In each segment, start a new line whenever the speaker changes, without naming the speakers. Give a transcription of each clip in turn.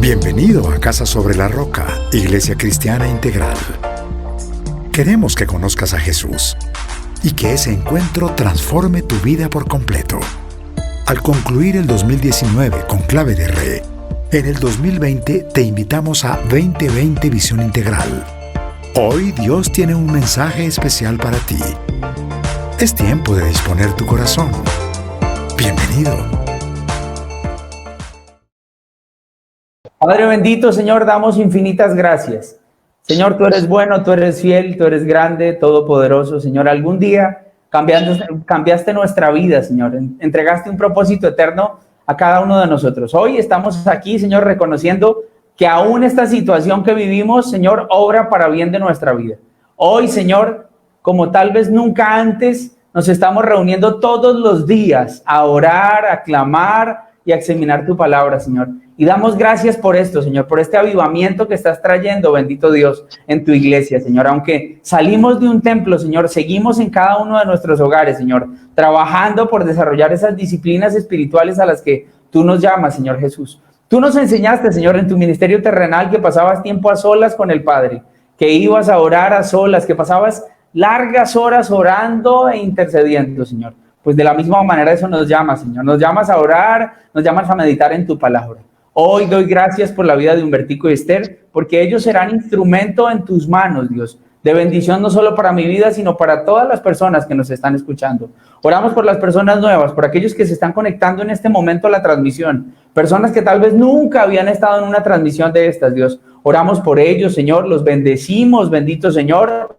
Bienvenido a Casa sobre la Roca, Iglesia Cristiana Integral. Queremos que conozcas a Jesús y que ese encuentro transforme tu vida por completo. Al concluir el 2019 con Clave de Re, en el 2020 te invitamos a 2020 Visión Integral. Hoy Dios tiene un mensaje especial para ti. Es tiempo de disponer tu corazón. Bienvenido.
Padre bendito, Señor, damos infinitas gracias. Señor, tú eres bueno, tú eres fiel, tú eres grande, todopoderoso. Señor, algún día cambiaste nuestra vida, Señor. Entregaste un propósito eterno a cada uno de nosotros. Hoy estamos aquí, Señor, reconociendo que aún esta situación que vivimos, Señor, obra para bien de nuestra vida. Hoy, Señor, como tal vez nunca antes, nos estamos reuniendo todos los días a orar, a clamar y a examinar tu palabra, Señor. Y damos gracias por esto, Señor, por este avivamiento que estás trayendo, bendito Dios, en tu iglesia, Señor. Aunque salimos de un templo, Señor, seguimos en cada uno de nuestros hogares, Señor, trabajando por desarrollar esas disciplinas espirituales a las que tú nos llamas, Señor Jesús. Tú nos enseñaste, Señor, en tu ministerio terrenal que pasabas tiempo a solas con el Padre, que ibas a orar a solas, que pasabas largas horas orando e intercediendo, Señor. Pues de la misma manera eso nos llama, Señor. Nos llamas a orar, nos llamas a meditar en tu palabra. Hoy doy gracias por la vida de Humbertico y Esther, porque ellos serán instrumento en tus manos, Dios, de bendición no solo para mi vida, sino para todas las personas que nos están escuchando. Oramos por las personas nuevas, por aquellos que se están conectando en este momento a la transmisión, personas que tal vez nunca habían estado en una transmisión de estas, Dios. Oramos por ellos, Señor, los bendecimos, bendito Señor,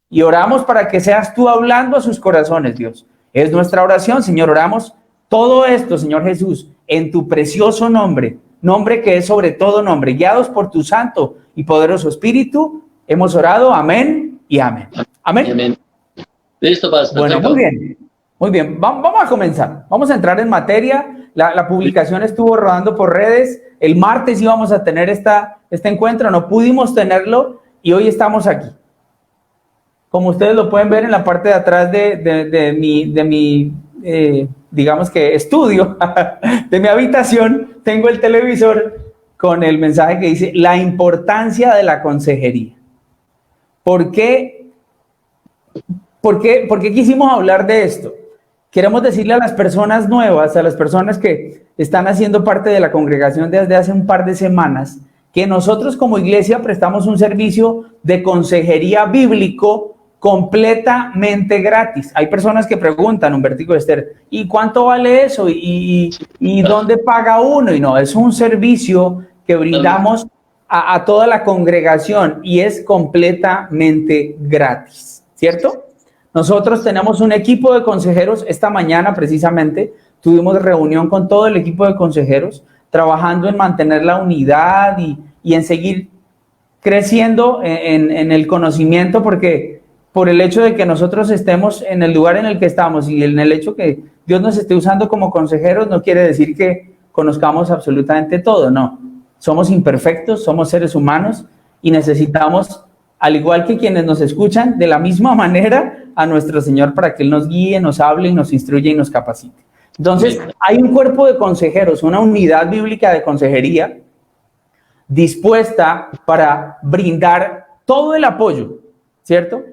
y oramos para que seas tú hablando a sus corazones, Dios. Es nuestra oración, Señor, oramos todo esto, Señor Jesús, en tu precioso nombre, nombre que es sobre todo nombre, guiados por tu santo y poderoso Espíritu, hemos orado, amén y amén. Amén.
Amén. Listo, Pastor.
Bueno, muy bien, muy bien. Vamos a comenzar, vamos a entrar en materia. La publicación estuvo rodando por redes. El martes íbamos a tener este encuentro, no pudimos tenerlo y hoy estamos aquí. Como ustedes lo pueden ver en la parte de atrás de mi digamos que estudio, de mi habitación, tengo el televisor con el mensaje que dice la importancia de la consejería. ¿Por qué quisimos hablar de esto? Queremos decirle a las personas nuevas, a las personas que están haciendo parte de la congregación desde hace un par de semanas, que nosotros como iglesia prestamos un servicio de consejería bíblico completamente gratis. Hay personas que preguntan, Humbertico Esther, ¿y cuánto vale eso? ¿Y dónde paga uno? Y no, es un servicio que brindamos a toda la congregación y es completamente gratis, ¿cierto? Nosotros tenemos un equipo de consejeros. Esta mañana precisamente tuvimos reunión con todo el equipo de consejeros, trabajando en mantener la unidad y en seguir creciendo en el conocimiento, porque por el hecho de que nosotros estemos en el lugar en el que estamos y en el hecho que Dios nos esté usando como consejeros, no quiere decir que conozcamos absolutamente todo, no. Somos imperfectos, somos seres humanos y necesitamos, al igual que quienes nos escuchan, de la misma manera a nuestro Señor para que Él nos guíe, nos hable y nos instruya y nos capacite. Entonces, hay un cuerpo de consejeros, una unidad bíblica de consejería dispuesta para brindar todo el apoyo, ¿cierto?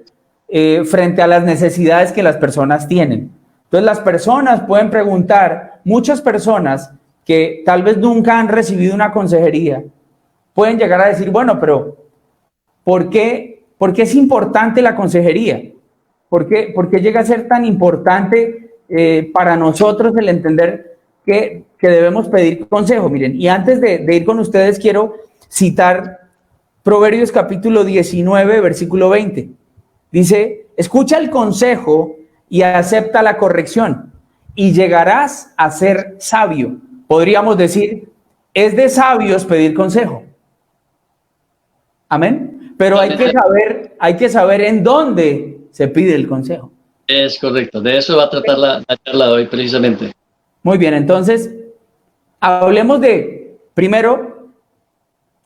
Frente a las necesidades que las personas tienen. Entonces las personas pueden preguntar, muchas personas que tal vez nunca han recibido una consejería, pueden llegar a decir, bueno, pero ¿por qué es importante la consejería? ¿Por qué llega a ser tan importante para nosotros el entender que debemos pedir consejo? Miren, y antes de ir con ustedes quiero citar Proverbios capítulo 19, versículo 20. Dice, escucha el consejo y acepta la corrección y llegarás a ser sabio. Podríamos decir, es de sabios pedir consejo. Amén. Pero hay que saber en dónde se pide el consejo.
Es correcto. De eso va a tratar la charla de hoy precisamente.
Muy bien, entonces, hablemos de, primero,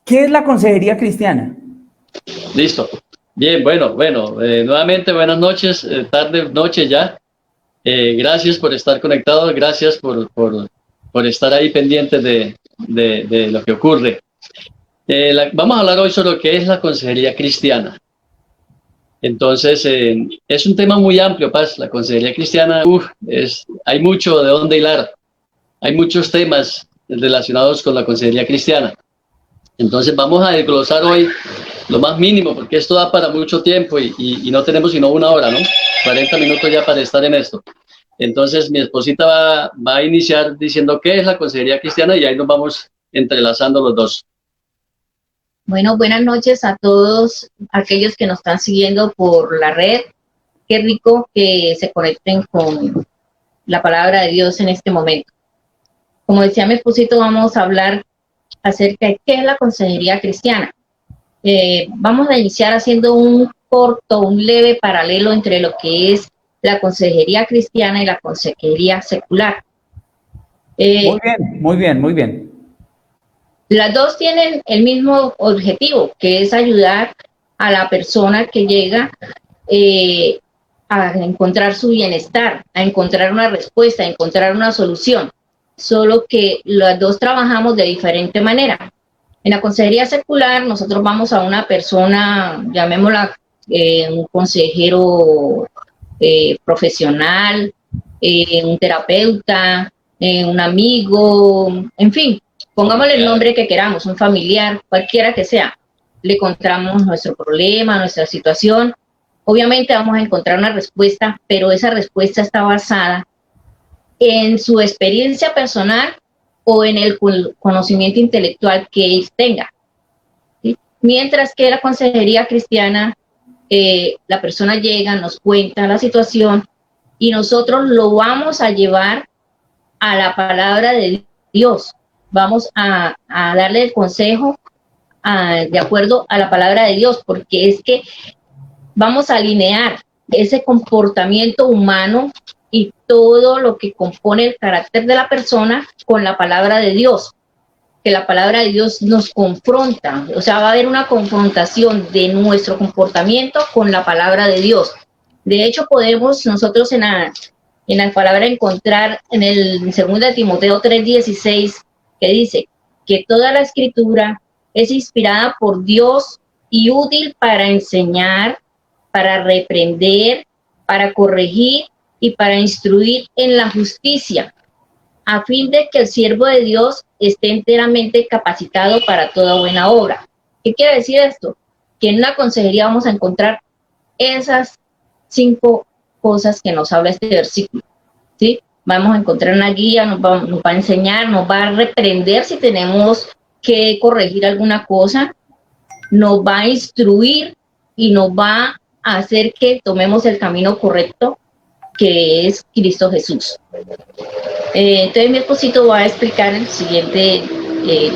¿qué es la consejería cristiana?
Listo. Bien, bueno, nuevamente buenas noches, tarde, noche ya. Gracias por estar conectados, gracias por por estar ahí pendientes de lo que ocurre. Vamos a hablar hoy sobre lo que es la consejería cristiana. Entonces, es un tema muy amplio, Paz. La consejería cristiana, hay mucho de dónde hilar. Hay muchos temas relacionados con la consejería cristiana. Entonces, vamos a desglosar hoy lo más mínimo, porque esto da para mucho tiempo y no tenemos sino una hora, ¿no? 40 minutos ya para estar en esto. Entonces, mi esposita va a iniciar diciendo qué es la consejería cristiana y ahí nos vamos entrelazando los dos.
Bueno, buenas noches a todos aquellos que nos están siguiendo por la red. Qué rico que se conecten con la palabra de Dios en este momento. Como decía mi esposito, vamos a hablar acerca de qué es la consejería cristiana. Vamos a iniciar haciendo un leve paralelo entre lo que es la consejería cristiana y la consejería secular.
Muy bien.
Las dos tienen el mismo objetivo, que es ayudar a la persona que llega a encontrar su bienestar, a encontrar una respuesta, a encontrar una solución. Solo que las dos trabajamos de diferente manera. En la consejería secular, nosotros vamos a una persona, llamémosla un consejero profesional, un terapeuta, un amigo, en fin, pongámosle el nombre que queramos, un familiar, cualquiera que sea. Le contamos nuestro problema, nuestra situación. Obviamente vamos a encontrar una respuesta, pero esa respuesta está basada en su experiencia personal o en el conocimiento intelectual que él tenga, ¿sí? Mientras que la consejería cristiana, la persona llega, nos cuenta la situación y nosotros lo vamos a llevar a la palabra de Dios. Vamos a darle el consejo de acuerdo a la palabra de Dios, porque es que vamos a alinear ese comportamiento humano y todo lo que compone el carácter de la persona con la palabra de Dios, que la palabra de Dios nos confronta, o sea, va a haber una confrontación de nuestro comportamiento con la palabra de Dios. De hecho, podemos nosotros en la palabra encontrar en el 2 de Timoteo 3:16, que dice que toda la escritura es inspirada por Dios y útil para enseñar, para reprender, para corregir y para instruir en la justicia, a fin de que el siervo de Dios esté enteramente capacitado para toda buena obra. ¿Qué quiere decir esto? Que en la consejería vamos a encontrar esas 5 cosas que nos habla este versículo, ¿sí? Vamos a encontrar una guía, nos va a enseñar, nos va a reprender si tenemos que corregir alguna cosa, nos va a instruir y nos va a hacer que tomemos el camino correcto, que es Cristo Jesús. Entonces mi esposito va a explicar el siguiente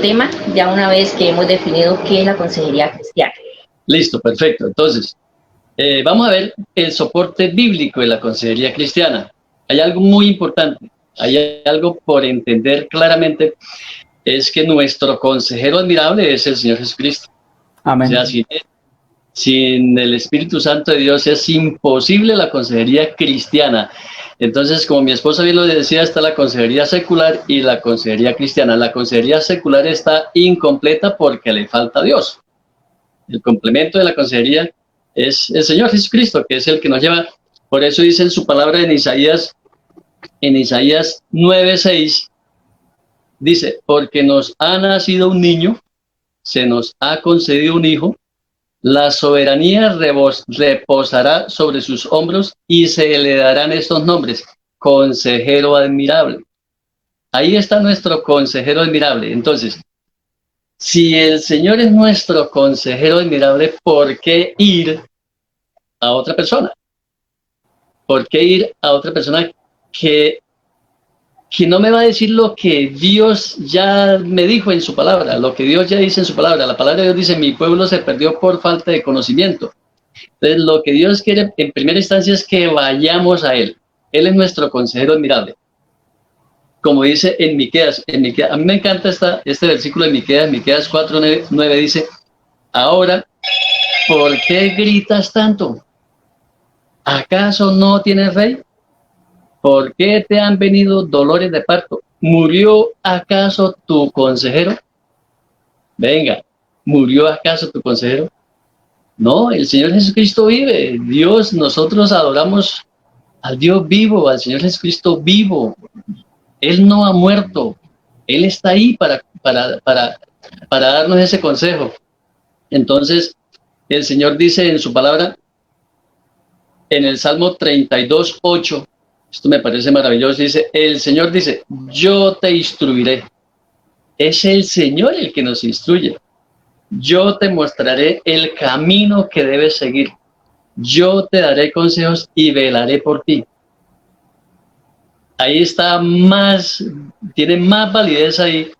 tema, ya una vez que hemos definido qué es la consejería cristiana.
Listo, perfecto. Entonces, vamos a ver el soporte bíblico de la consejería cristiana. Hay algo muy importante, hay algo por entender claramente, es que nuestro consejero admirable es el Señor Jesucristo.
Amén.
O sea, sin el Espíritu Santo de Dios es imposible la consejería cristiana. Entonces, como mi esposa bien lo decía, está la consejería secular y la consejería cristiana. La consejería secular está incompleta porque le falta Dios. El complemento de la consejería es el Señor Jesucristo, que es el que nos lleva. Por eso dice en su palabra en Isaías 9:6, dice, porque nos ha nacido un niño, se nos ha concedido un hijo, la soberanía reposará sobre sus hombros y se le darán estos nombres: consejero admirable. Ahí está nuestro consejero admirable. Entonces, si el Señor es nuestro consejero admirable, ¿por qué ir a otra persona? ¿Por qué ir a otra persona que no me va a decir lo que Dios ya me dijo en su palabra, lo que Dios ya dice en su palabra? La palabra de Dios dice, mi pueblo se perdió por falta de conocimiento. Entonces, lo que Dios quiere en primera instancia es que vayamos a Él. Él es nuestro consejero admirable. Como dice en Miqueas, a mí me encanta este versículo de Miqueas 4:9 dice, ahora, ¿por qué gritas tanto? ¿Acaso no tienes rey? ¿Por qué te han venido dolores de parto? ¿murió acaso tu consejero? Venga, ¿murió acaso tu consejero? No, el Señor Jesucristo vive. Dios, nosotros adoramos al Dios vivo, al Señor Jesucristo vivo. Él no ha muerto. Él está ahí para darnos ese consejo. Entonces, el Señor dice en su palabra, en el Salmo 32:8, esto me parece maravilloso, dice, el Señor dice, yo te instruiré. Es el Señor el que nos instruye. Yo te mostraré el camino que debes seguir. Yo te daré consejos y velaré por ti. Ahí está tiene más validez ahí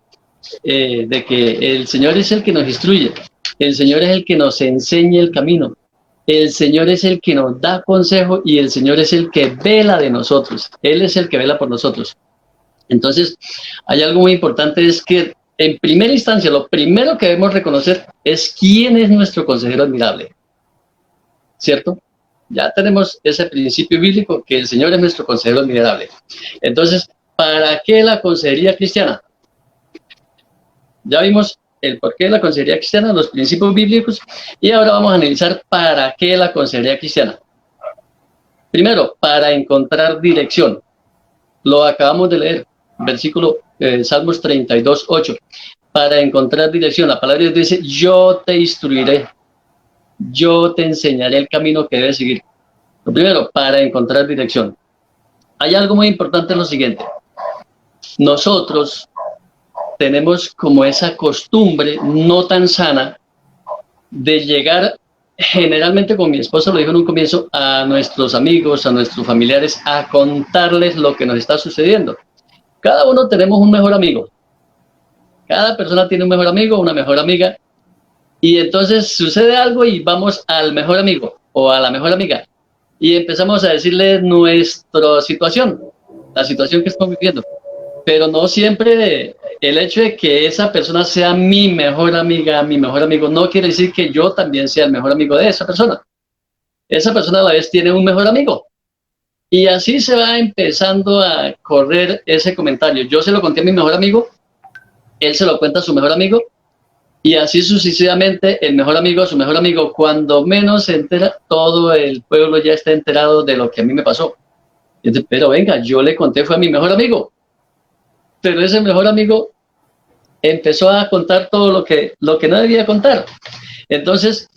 de que el Señor es el que nos instruye. El Señor es el que nos enseña el camino. El Señor es el que nos da consejo y el Señor es el que vela de nosotros. Él es el que vela por nosotros. Entonces, hay algo muy importante, es que en primera instancia, lo primero que debemos reconocer es quién es nuestro consejero admirable. ¿Cierto? Ya tenemos ese principio bíblico que el Señor es nuestro consejero admirable. Entonces, ¿para qué la consejería cristiana? Ya vimos el porqué de la consejería cristiana, los principios bíblicos, y ahora vamos a analizar para qué la consejería cristiana. Primero, para encontrar dirección. Lo acabamos de leer, versículo Salmos 32:8. Para encontrar dirección, la palabra de Dios dice, yo te instruiré, yo te enseñaré el camino que debes seguir. Lo primero, para encontrar dirección. Hay algo muy importante en lo siguiente. Nosotros tenemos como esa costumbre no tan sana de llegar, generalmente con mi esposa lo dijo en un comienzo, a nuestros amigos, a nuestros familiares, a contarles lo que nos está sucediendo. Cada uno tenemos un mejor amigo. Cada persona tiene un mejor amigo, una mejor amiga. Y entonces sucede algo y vamos al mejor amigo o a la mejor amiga. Y empezamos a decirle nuestra situación, la situación que estamos viviendo. Pero no siempre el hecho de que esa persona sea mi mejor amiga, mi mejor amigo, no quiere decir que yo también sea el mejor amigo de esa persona. Esa persona a la vez tiene un mejor amigo. Y así se va empezando a correr ese comentario. Yo se lo conté a mi mejor amigo, él se lo cuenta a su mejor amigo, y así sucesivamente el mejor amigo a su mejor amigo. Cuando menos se entera, todo el pueblo ya está enterado de lo que a mí me pasó. Entonces, pero venga, yo le conté, fue a mi mejor amigo. Pero ese mejor amigo empezó a contar todo lo que no debía contar. Entonces,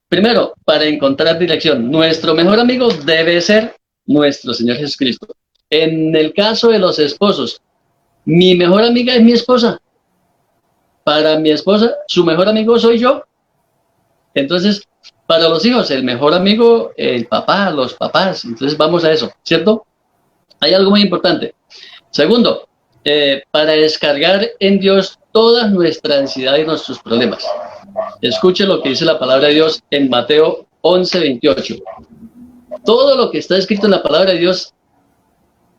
primero, para encontrar dirección, nuestro mejor amigo debe ser nuestro Señor Jesucristo. En el caso de los esposos, mi mejor amiga es mi esposa. Para mi esposa, su mejor amigo soy yo. Entonces, para los hijos, el mejor amigo, el papá, los papás. Entonces, vamos a eso, ¿cierto? Hay algo muy importante. Segundo, para descargar en Dios toda nuestra ansiedad y nuestros problemas. Escuche lo que dice la palabra de Dios en Mateo 11:28. Todo lo que está escrito en la palabra de Dios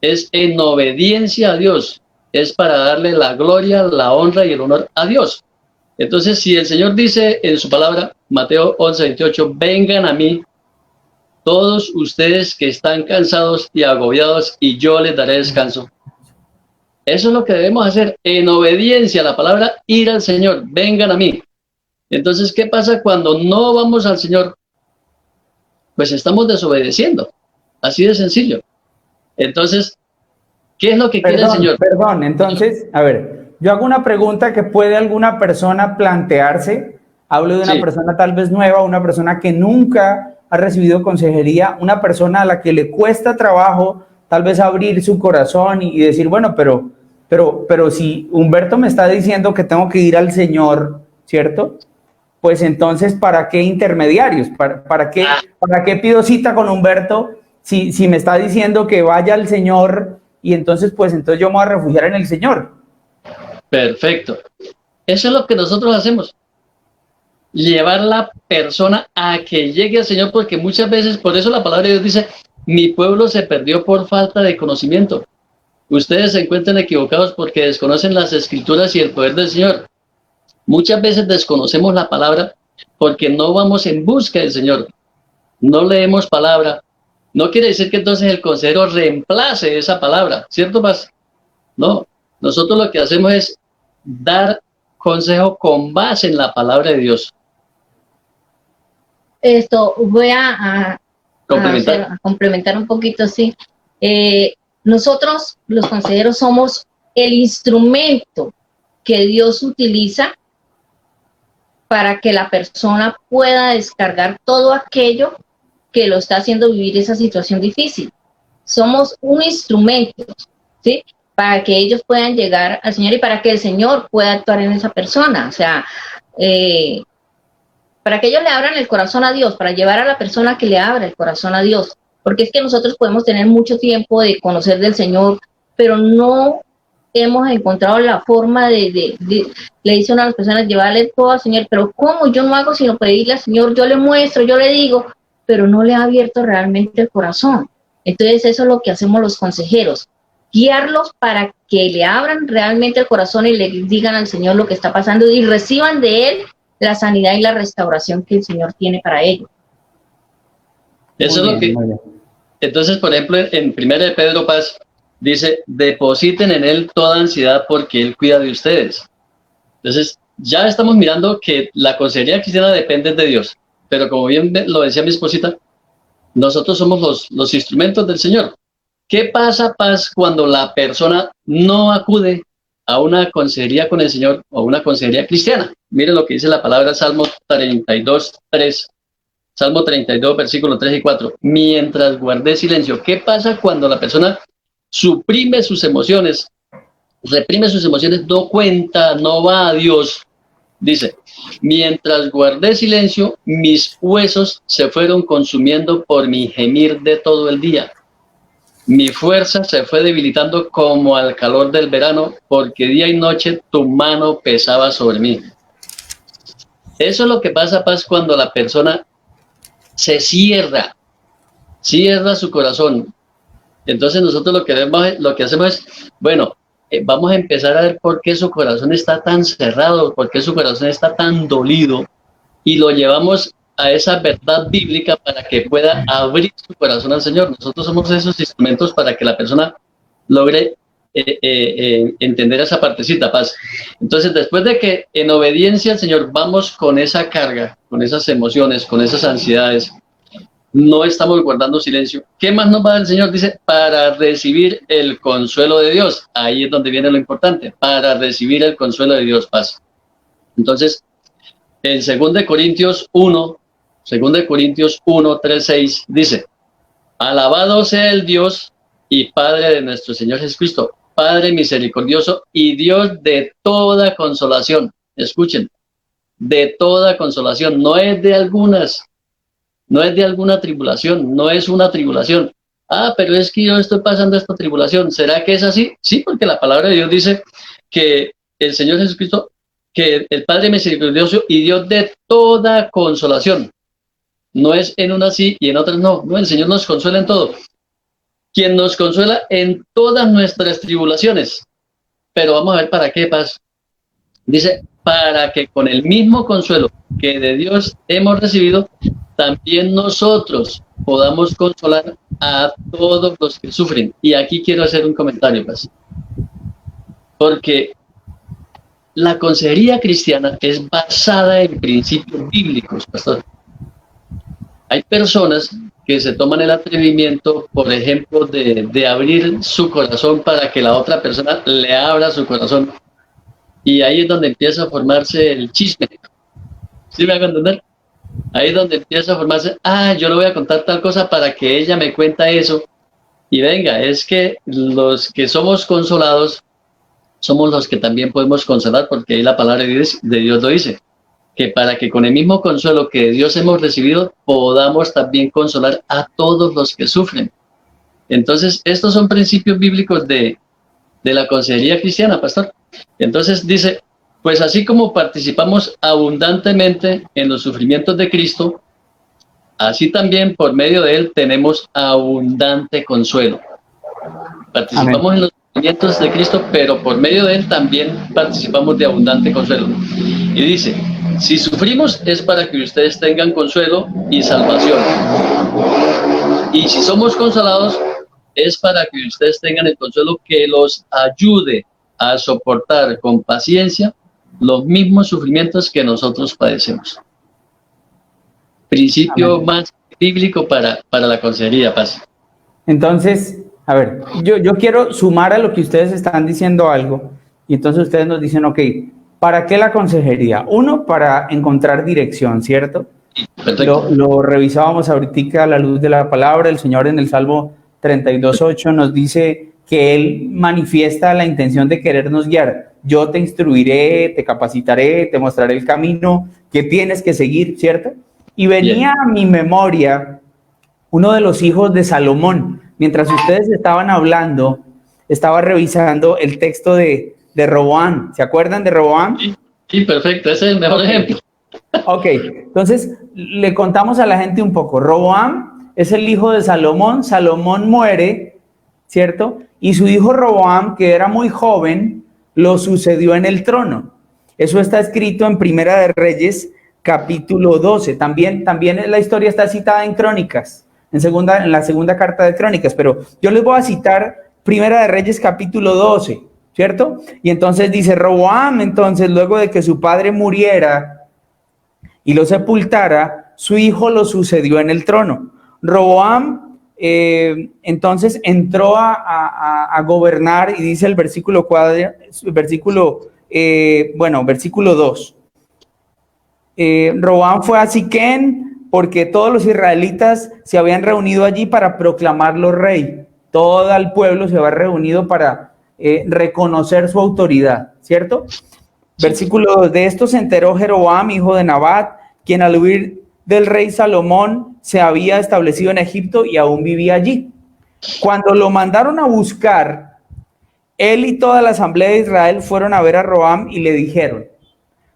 es en obediencia a Dios. Es para darle la gloria, la honra y el honor a Dios. Entonces, si el Señor dice en su palabra, Mateo 11:28, vengan a mí todos ustedes que están cansados y agobiados y yo les daré descanso. Eso es lo que debemos hacer, en obediencia a la palabra, ir al Señor, vengan a mí. Entonces, ¿qué pasa cuando no vamos al Señor? Pues estamos desobedeciendo, así de sencillo. Entonces, ¿qué es lo que quiere el Señor?
Perdón, entonces, a ver, yo hago una pregunta que puede alguna persona plantearse. Hablo de una persona tal vez nueva, una persona que nunca ha recibido consejería, una persona a la que le cuesta trabajo tal vez abrir su corazón y decir, bueno, pero si Humberto me está diciendo que tengo que ir al Señor, ¿cierto? Pues entonces, ¿para qué intermediarios? ¿Para qué pido cita con Humberto si me está diciendo que vaya al Señor y entonces yo me voy a refugiar en el Señor?
Perfecto. Eso es lo que nosotros hacemos. Llevar la persona a que llegue al Señor, porque muchas veces, por eso la palabra de Dios dice, mi pueblo se perdió por falta de conocimiento. Ustedes se encuentran equivocados porque desconocen las Escrituras y el poder del Señor. Muchas veces desconocemos la palabra porque no vamos en busca del Señor. No leemos palabra. No quiere decir que entonces el consejero reemplace esa palabra, ¿cierto, Paz? No, Nosotros lo que hacemos es dar consejo con base en la palabra de Dios.
Esto voy a complementar un poquito, sí. Nosotros, los consejeros, somos el instrumento que Dios utiliza para que la persona pueda descargar todo aquello que lo está haciendo vivir esa situación difícil. Somos un instrumento, ¿sí? Para que ellos puedan llegar al Señor y para que el Señor pueda actuar en esa persona. O sea, para que ellos le abran el corazón a Dios, para llevar a la persona que le abra el corazón a Dios. Porque es que nosotros podemos tener mucho tiempo de conocer del Señor, pero no hemos encontrado la forma le dice una de las personas, llevarle todo al Señor, pero ¿cómo? Yo no hago sino pedirle al Señor, yo le muestro, yo le digo, pero no le ha abierto realmente el corazón. Entonces eso es lo que hacemos los consejeros, guiarlos para que le abran realmente el corazón y le digan al Señor lo que está pasando y reciban de Él la sanidad y la restauración que el Señor tiene para ellos.
Eso es lo que... Entonces, por ejemplo, en 1 de Pedro Paz, dice, depositen en Él toda ansiedad porque Él cuida de ustedes. Entonces, ya estamos mirando que la consejería cristiana depende de Dios. Pero como bien lo decía mi esposita, nosotros somos los instrumentos del Señor. ¿Qué pasa, Paz, cuando la persona no acude a una consejería con el Señor o una consejería cristiana? Miren lo que dice la palabra Salmo 32, 3. Salmo 32, versículos 3 y 4. Mientras guardé silencio. ¿Qué pasa cuando la persona suprime sus emociones, reprime sus emociones, no cuenta, no va a Dios? Dice, mientras guardé silencio, mis huesos se fueron consumiendo por mi gemir de todo el día. Mi fuerza se fue debilitando como al calor del verano, porque día y noche tu mano pesaba sobre mí. Eso es lo que pasa, Paz, cuando la persona se cierra su corazón. Entonces nosotros lo que hacemos es, bueno, vamos a empezar a ver por qué su corazón está tan cerrado, por qué su corazón está tan dolido, y lo llevamos a esa verdad bíblica para que pueda abrir su corazón al Señor. Nosotros somos esos instrumentos para que la persona logre entender esa partecita, Paz. Entonces, después de que en obediencia al Señor vamos con esa carga, con esas emociones, con esas ansiedades, no estamos guardando silencio. ¿Qué más nos va a dar el Señor? Dice, para recibir el consuelo de Dios. Ahí es donde viene lo importante, para recibir el consuelo de Dios, Paz. Entonces, en 2 Corintios 1, 3, 6, dice, alabado sea el Dios y Padre de nuestro Señor Jesucristo, Padre misericordioso y Dios de toda consolación. Escuchen, de toda consolación, no es de algunas, no es de alguna tribulación, no es una tribulación. Ah, pero es que yo estoy pasando esta tribulación. ¿Será que es así? Sí, porque la palabra de Dios dice que el Señor Jesucristo, que el Padre misericordioso y Dios de toda consolación. No es en unas sí y en otras no. No, el Señor nos consuela en todo. Quien nos consuela en todas nuestras tribulaciones. Pero vamos a ver para qué, Paz. Dice, para que con el mismo consuelo que de Dios hemos recibido, también nosotros podamos consolar a todos los que sufren. Y aquí quiero hacer un comentario, Paz. Porque la consejería cristiana es basada en principios bíblicos, pastor. Hay personas que se toman el atrevimiento, por ejemplo, de abrir su corazón para que la otra persona le abra su corazón. Y ahí es donde empieza a formarse el chisme. ¿Sí me hago entender? Ahí es donde empieza a formarse, yo le voy a contar tal cosa para que ella me cuenta eso. Y venga, es que los que somos consolados somos los que también podemos consolar, porque ahí la palabra de Dios lo dice, que para que con el mismo consuelo que de Dios hemos recibido, podamos también consolar a todos los que sufren. Entonces, estos son principios bíblicos de la consejería cristiana, pastor. Entonces dice, pues así como participamos abundantemente en los sufrimientos de Cristo, así también por medio de Él tenemos abundante consuelo. Participamos Amén. En los sufrimientos de Cristo, pero por medio de Él también participamos de abundante consuelo. Y dice, si sufrimos es para que ustedes tengan consuelo y salvación. Y si somos consolados es para que ustedes tengan el consuelo que los ayude a soportar con paciencia los mismos sufrimientos que nosotros padecemos. Principio
Amén.
más bíblico para la consejería, Paz.
Entonces, a ver, yo quiero sumar a lo que ustedes están diciendo algo, y entonces ustedes nos dicen, ok, ¿para qué la consejería? Uno, para encontrar dirección, ¿cierto?
Perfecto.
Lo revisábamos ahorita a la luz de la palabra. El Señor en el Salmo 32:8 nos dice que Él manifiesta la intención de querernos guiar. Yo te instruiré, te capacitaré, te mostraré el camino que tienes que seguir, ¿cierto? Y venía a mi memoria uno de los hijos de Salomón. Mientras ustedes estaban hablando, estaba revisando el texto de Roboam. ¿Se acuerdan de Roboam?
Sí, perfecto. Ese es el mejor ejemplo.
Ok, entonces le contamos a la gente un poco. Roboam es el hijo de Salomón. Salomón muere, ¿cierto? Y su hijo Roboam, que era muy joven, lo sucedió en el trono. Eso está escrito en Primera de Reyes, capítulo 12. También la historia está citada en Crónicas, en la segunda carta de Crónicas, pero yo les voy a citar Primera de Reyes, capítulo 12, ¿cierto? Y entonces dice, Roboam, entonces, luego de que su padre muriera y lo sepultara, su hijo lo sucedió en el trono. Roboam entonces entró a gobernar, y dice el versículo 2. Roboam fue a Siquén porque todos los israelitas se habían reunido allí para proclamarlo rey. Todo el pueblo se había reunido para reconocer su autoridad, ¿cierto? Versículo 2, de esto se enteró Jeroboam, hijo de Nabat, quien al huir del rey Salomón se había establecido en Egipto y aún vivía allí. Cuando lo mandaron a buscar, él y toda la asamblea de Israel fueron a ver a Roboam y le dijeron,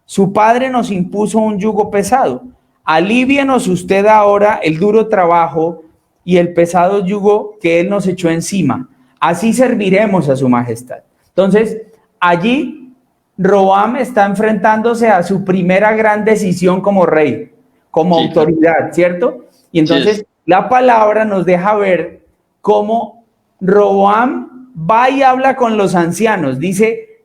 su padre nos impuso un yugo pesado, alívianos usted ahora el duro trabajo y el pesado yugo que él nos echó encima, así serviremos a su majestad. Entonces, allí Roboam está enfrentándose a su primera gran decisión como rey, como autoridad, ¿cierto? Y entonces la palabra nos deja ver cómo Roboam va y habla con los ancianos. Dice,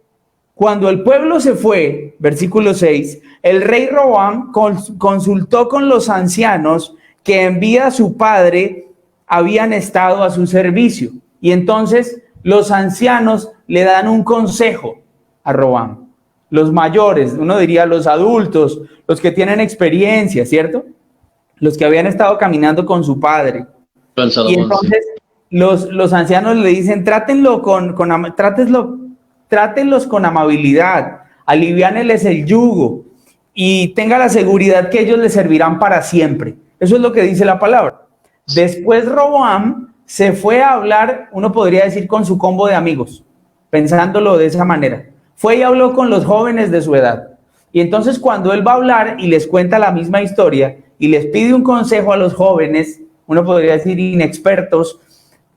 cuando el pueblo se fue, versículo 6, el rey Roboam consultó con los ancianos que en vida su padre habían estado a su servicio. Y entonces los ancianos le dan un consejo a Roboam. Los mayores, uno diría los adultos, los que tienen experiencia, ¿cierto? Los que habían estado caminando con su padre.
Con Salomón,
y entonces los ancianos le dicen, trátenlos con amabilidad, aliviáneles el yugo y tenga la seguridad que ellos les servirán para siempre. Eso es lo que dice la palabra. Después Roboam se fue a hablar, uno podría decir, con su combo de amigos, pensándolo de esa manera. Fue y habló con los jóvenes de su edad. Y entonces cuando él va a hablar y les cuenta la misma historia y les pide un consejo a los jóvenes, uno podría decir inexpertos,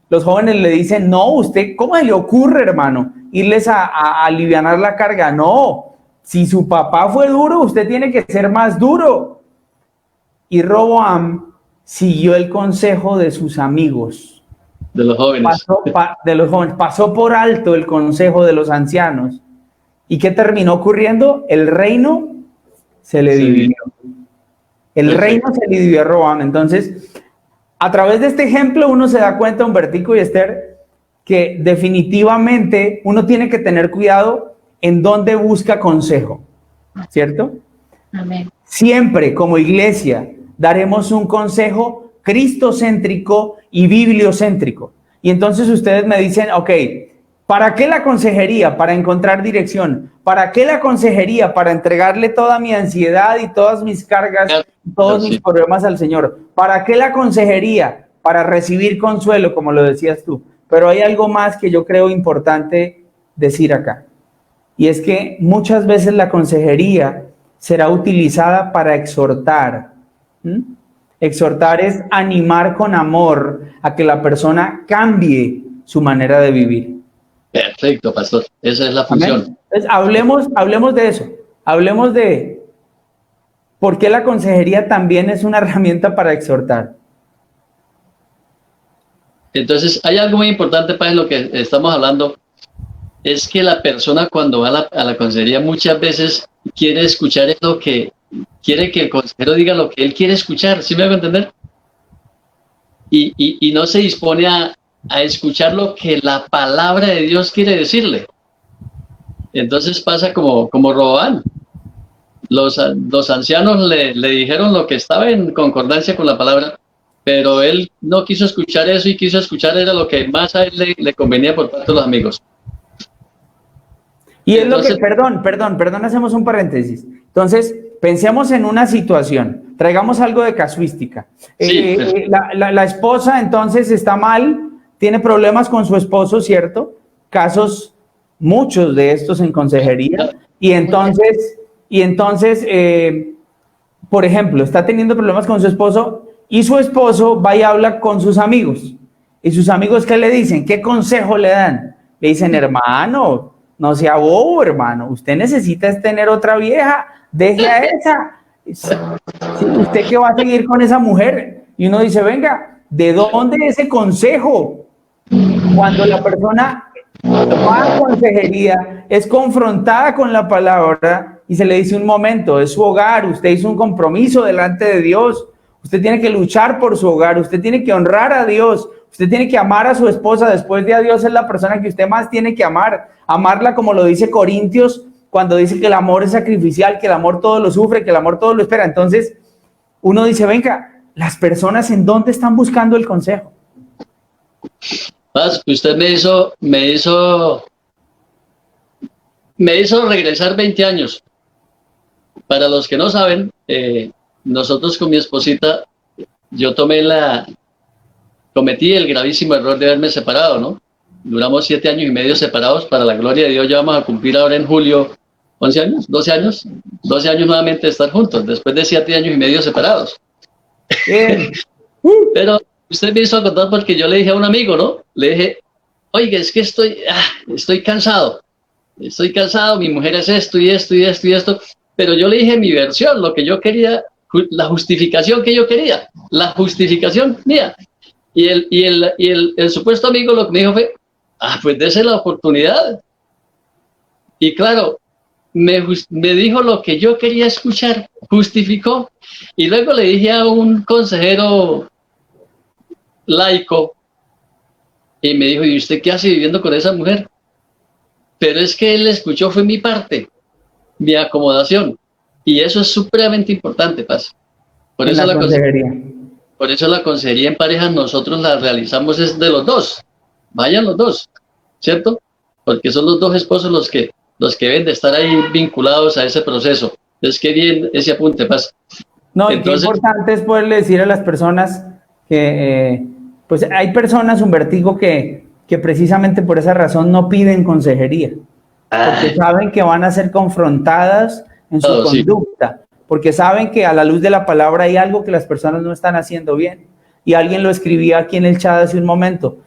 los jóvenes le dicen, no, usted, ¿cómo se le ocurre, hermano, irles a alivianar la carga? No, si su papá fue duro, usted tiene que ser más duro. Y Roboam siguió el consejo de sus amigos.
De los jóvenes.
Pasó por alto el consejo de los ancianos. ¿Y qué terminó ocurriendo? El reino se le dividió. El reino se le dividió a Roboam. Entonces, a través de este ejemplo uno se da cuenta, Humbertico y Esther, que definitivamente uno tiene que tener cuidado en dónde busca consejo, ¿cierto?
Amén.
Siempre como iglesia daremos un consejo cristocéntrico y bibliocéntrico. Y entonces ustedes me dicen, ok, ¿para qué la consejería? Para encontrar dirección. ¿Para qué la consejería? Para entregarle toda mi ansiedad y todas mis cargas, todos mis problemas al Señor. ¿Para qué la consejería? Para recibir consuelo, como lo decías tú. Pero hay algo más que yo creo importante decir acá. Y es que muchas veces la consejería será utilizada para exhortar. Exhortar es animar con amor a que la persona cambie su manera de vivir.
Perfecto, pastor. Esa es la función.
Entonces, hablemos de eso. Hablemos de por qué la consejería también es una herramienta para exhortar.
Entonces, hay algo muy importante para lo que estamos hablando. es que la persona cuando va a la consejería muchas veces quiere escuchar lo que quiere que el consejero diga lo que él quiere escuchar, ¿sí me hago entender? Y no se dispone a escuchar lo que la palabra de Dios quiere decirle. Entonces pasa como Roboam. Los ancianos le dijeron lo que estaba en concordancia con la palabra, pero él no quiso escuchar eso y quiso escuchar era lo que más a él le convenía por parte de los amigos.
Y entonces, es lo que, perdón, hacemos un paréntesis. Entonces, pensemos en una situación, traigamos algo de casuística.
Sí,
la esposa entonces está mal, tiene problemas con su esposo, ¿cierto? Casos, muchos de estos en consejería, y entonces, por ejemplo, está teniendo problemas con su esposo, y su esposo va y habla con sus amigos. ¿Y sus amigos qué le dicen? ¿Qué consejo le dan? Le dicen, hermano, no sea bobo, hermano. Usted necesita tener otra vieja. Deje a esa. ¿Usted qué va a seguir con esa mujer? Y uno dice, venga, ¿de dónde ese consejo? Cuando la persona va a consejería, es confrontada con la palabra y se le dice un momento, es su hogar, usted hizo un compromiso delante de Dios. Usted tiene que luchar por su hogar, usted tiene que honrar a Dios, usted tiene que amar a su esposa, después de a Dios es la persona que usted más tiene que amar, amarla como lo dice Corintios, cuando dice que el amor es sacrificial, que el amor todo lo sufre, que el amor todo lo espera. Entonces, uno dice, venga, las personas ¿en dónde están buscando el consejo?
Usted me hizo regresar 20 años. Para los que no saben, nosotros con mi esposita, yo cometí el gravísimo error de haberme separado, ¿no? Duramos 7 años y medio separados, para la gloria de Dios ya vamos a cumplir ahora en julio 11 años, 12 años, 12 años nuevamente de estar juntos, después de 7 años y medio separados. Pero usted me hizo acordar porque yo le dije a un amigo, ¿no? Le dije, oiga, es que estoy cansado, mi mujer es esto y esto y esto y esto, pero yo le dije mi versión, lo que yo quería, la justificación que yo quería, la justificación mía. Y el supuesto amigo lo que me dijo fue, pues dese la oportunidad. Y claro, me dijo lo que yo quería escuchar, justificó. Y luego le dije a un consejero laico, y me dijo, ¿y usted qué hace viviendo con esa mujer? Pero es que él escuchó, fue mi parte, mi acomodación. Y eso es supremamente importante, Paz. Por eso la consejería en pareja nosotros la realizamos es de los dos. Vayan los dos, ¿cierto? Porque son los dos esposos los que deben de estar ahí vinculados a ese proceso. Entonces, qué bien ese apunte, Paz.
No, entonces, y qué importante es poderle decir a las personas que, pues hay personas, Humbertico, que precisamente por esa razón no piden consejería, porque saben que van a ser confrontadas en su conducta, porque saben que a la luz de la palabra hay algo que las personas no están haciendo bien. Y alguien lo escribía aquí en el chat hace un momento.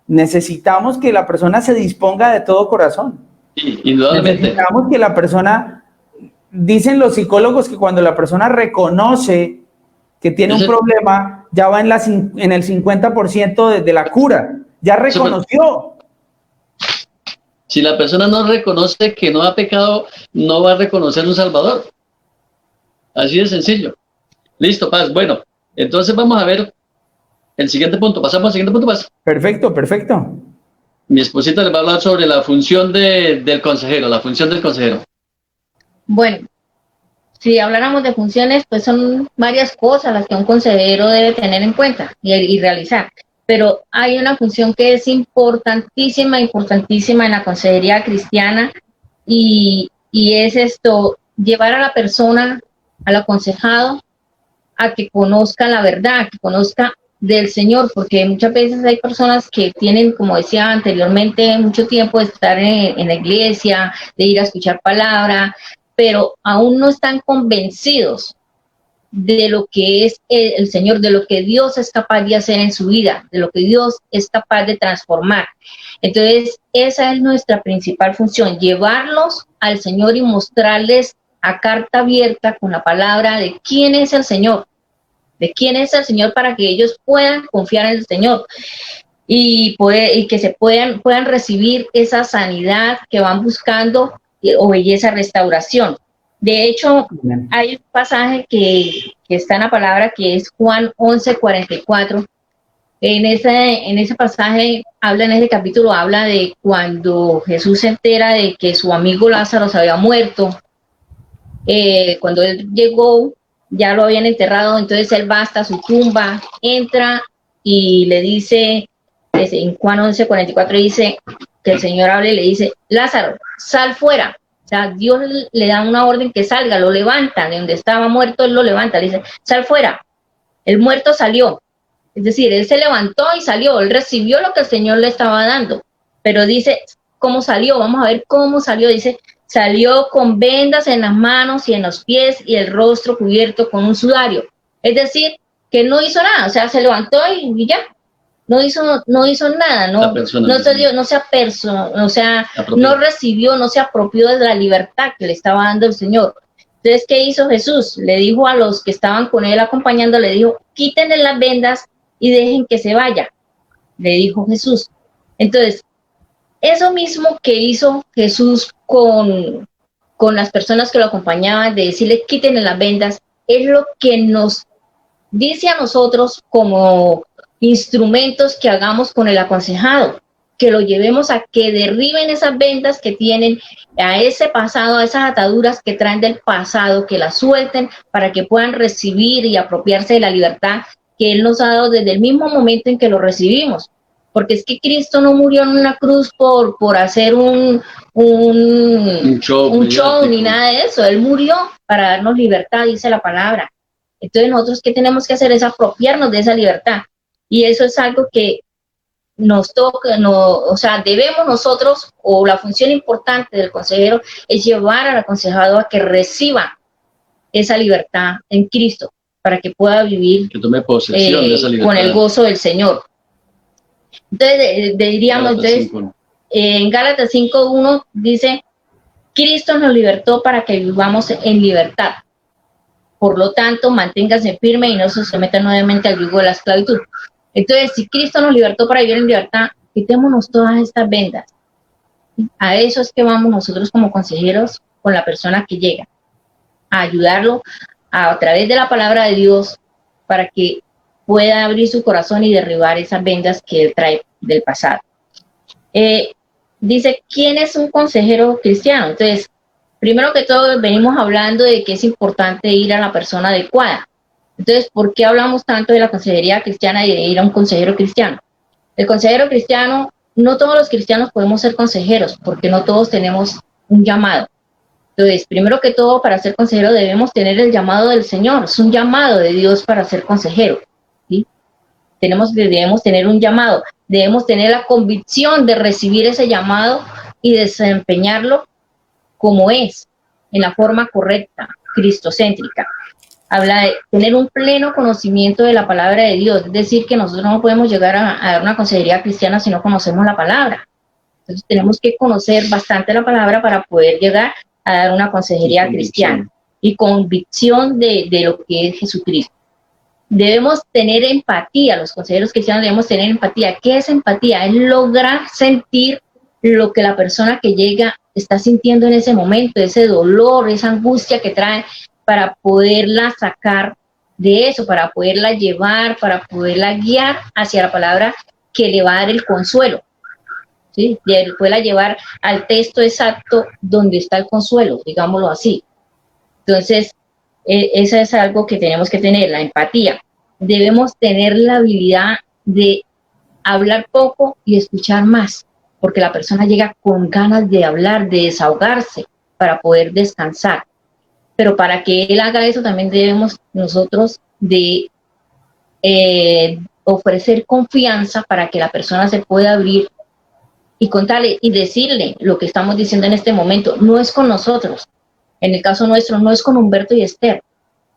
Necesitamos que la persona se disponga de todo corazón.
Sí, indudablemente.
Necesitamos que la persona, dicen los psicólogos que cuando la persona reconoce que tiene un problema, ya va en el 50% de la cura, ya reconoció.
Si la persona no reconoce que no ha pecado, no va a reconocer un Salvador. Así de sencillo. Listo, Paz. Bueno, entonces vamos a ver el siguiente punto. Pasamos al siguiente punto, Paz.
Perfecto.
Mi esposita le va a hablar sobre la función del consejero, la función del consejero.
Bueno, si habláramos de funciones, pues son varias cosas las que un consejero debe tener en cuenta y realizar. Pero hay una función que es importantísima en la consejería cristiana y es esto, llevar a la persona, al aconsejado, a que conozca la verdad, que conozca del Señor, porque muchas veces hay personas que tienen, como decía anteriormente, mucho tiempo de estar en la iglesia, de ir a escuchar palabra, pero aún no están convencidos de lo que es el Señor, de lo que Dios es capaz de hacer en su vida, de lo que Dios es capaz de transformar. Entonces, esa es nuestra principal función, llevarlos al Señor y mostrarles a carta abierta con la palabra de quién es el Señor, para que ellos puedan confiar en el Señor. y que se puedan recibir esa sanidad que van buscando o esa restauración. De hecho, hay un pasaje que está en la palabra que es Juan 11:44. En ese pasaje en ese capítulo habla de cuando Jesús se entera de que su amigo Lázaro se había muerto. Cuando él llegó, ya lo habían enterrado, entonces él va hasta su tumba, entra y le dice, en Juan 11:44 dice que el Señor habla y le dice, Lázaro, sal fuera. O sea, Dios le da una orden que salga, lo levanta, de donde estaba muerto, él lo levanta, le dice, sal fuera. El muerto salió. Es decir, él se levantó y salió, él recibió lo que el Señor le estaba dando. Pero dice, ¿cómo salió? Vamos a ver cómo salió. Dice, salió con vendas en las manos y en los pies y el rostro cubierto con un sudario. Es decir, que no hizo nada, o sea, se levantó y ya. No hizo nada, no recibió, no se apropió de la libertad que le estaba dando el Señor. Entonces, ¿qué hizo Jesús? Le dijo a los que estaban con él acompañando, le dijo, quítenle las vendas y dejen que se vaya, le dijo Jesús. Entonces, eso mismo que hizo Jesús con las personas que lo acompañaban, de decirle, quítenle las vendas, es lo que nos dice a nosotros como instrumentos que hagamos con el aconsejado, que lo llevemos a que derriben esas vendas que tienen, a ese pasado, a esas ataduras que traen del pasado, que las suelten para que puedan recibir y apropiarse de la libertad que Él nos ha dado desde el mismo momento en que lo recibimos. Porque es que Cristo no murió en una cruz por hacer un show ni nada de eso. Él murió para darnos libertad, dice la palabra. Entonces nosotros, ¿qué tenemos que hacer? Es apropiarnos de esa libertad. Y eso es algo que nos toca, o sea, debemos nosotros, o la función importante del consejero es llevar al aconsejado a que reciba esa libertad en Cristo, para que pueda vivir,
que tome posesión de esa libertad,
con el gozo del Señor. Entonces, diríamos, en Gálatas 5:1 dice, Cristo nos libertó para que vivamos en libertad. Por lo tanto, manténgase firme y no se someta nuevamente al yugo de la esclavitud. Entonces, si Cristo nos libertó para vivir en libertad, quitémonos todas estas vendas. A eso es que vamos nosotros como consejeros con la persona que llega, a ayudarlo a través de la palabra de Dios para que pueda abrir su corazón y derribar esas vendas que él trae del pasado. Dice, ¿quién es un consejero cristiano? Entonces, primero que todo, venimos hablando de que es importante ir a la persona adecuada. Entonces, ¿por qué hablamos tanto de la consejería cristiana y de ir a un consejero cristiano? El consejero cristiano, no todos los cristianos podemos ser consejeros, porque no todos tenemos un llamado. Entonces, primero que todo, para ser consejero debemos tener el llamado del Señor. Es un llamado de Dios para ser consejero, ¿sí? Debemos tener un llamado, debemos tener la convicción de recibir ese llamado y desempeñarlo como es, en la forma correcta, cristocéntrica. Habla de tener un pleno conocimiento de la palabra de Dios, es decir, que nosotros no podemos llegar a dar una consejería cristiana si no conocemos la palabra. Entonces tenemos que conocer bastante la palabra para poder llegar a dar una consejería cristiana y convicción de lo que es Jesucristo. Debemos tener empatía, los consejeros cristianos debemos tener empatía. ¿Qué es empatía? Es lograr sentir lo que la persona que llega está sintiendo en ese momento, ese dolor, esa angustia que trae, para poderla sacar de eso, para poderla llevar, para poderla guiar hacia la palabra que le va a dar el consuelo, ¿sí? Y poderla llevar al texto exacto donde está el consuelo, digámoslo así. Entonces, eso es algo que tenemos que tener, la empatía. Debemos tener la habilidad de hablar poco y escuchar más, porque la persona llega con ganas de hablar, de desahogarse, para poder descansar. Pero para que él haga eso también debemos nosotros de ofrecer confianza para que la persona se pueda abrir y contarle y decirle lo que estamos diciendo en este momento. No es con nosotros, en el caso nuestro no es con Humberto y Esther,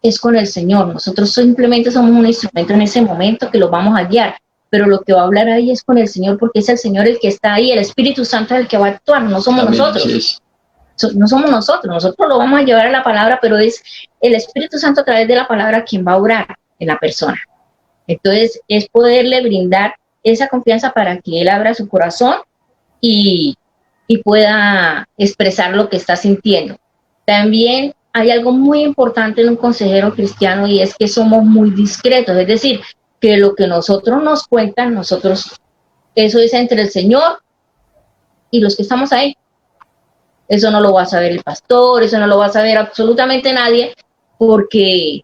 es con el Señor. Nosotros simplemente somos un instrumento en ese momento que los vamos a guiar, pero lo que va a hablar ahí es con el Señor, porque es el Señor el que está ahí, el Espíritu Santo es el que va a actuar, no somos nosotros. Sí. No somos nosotros lo vamos a llevar a la palabra, pero es el Espíritu Santo a través de la palabra quien va a orar en la persona. Entonces, es poderle brindar esa confianza para que él abra su corazón y pueda expresar lo que está sintiendo. También hay algo muy importante en un consejero cristiano y es que somos muy discretos, es decir, que lo que nosotros nos cuentan, eso es entre el Señor y los que estamos ahí. Eso no lo va a saber el pastor, eso no lo va a saber absolutamente nadie, porque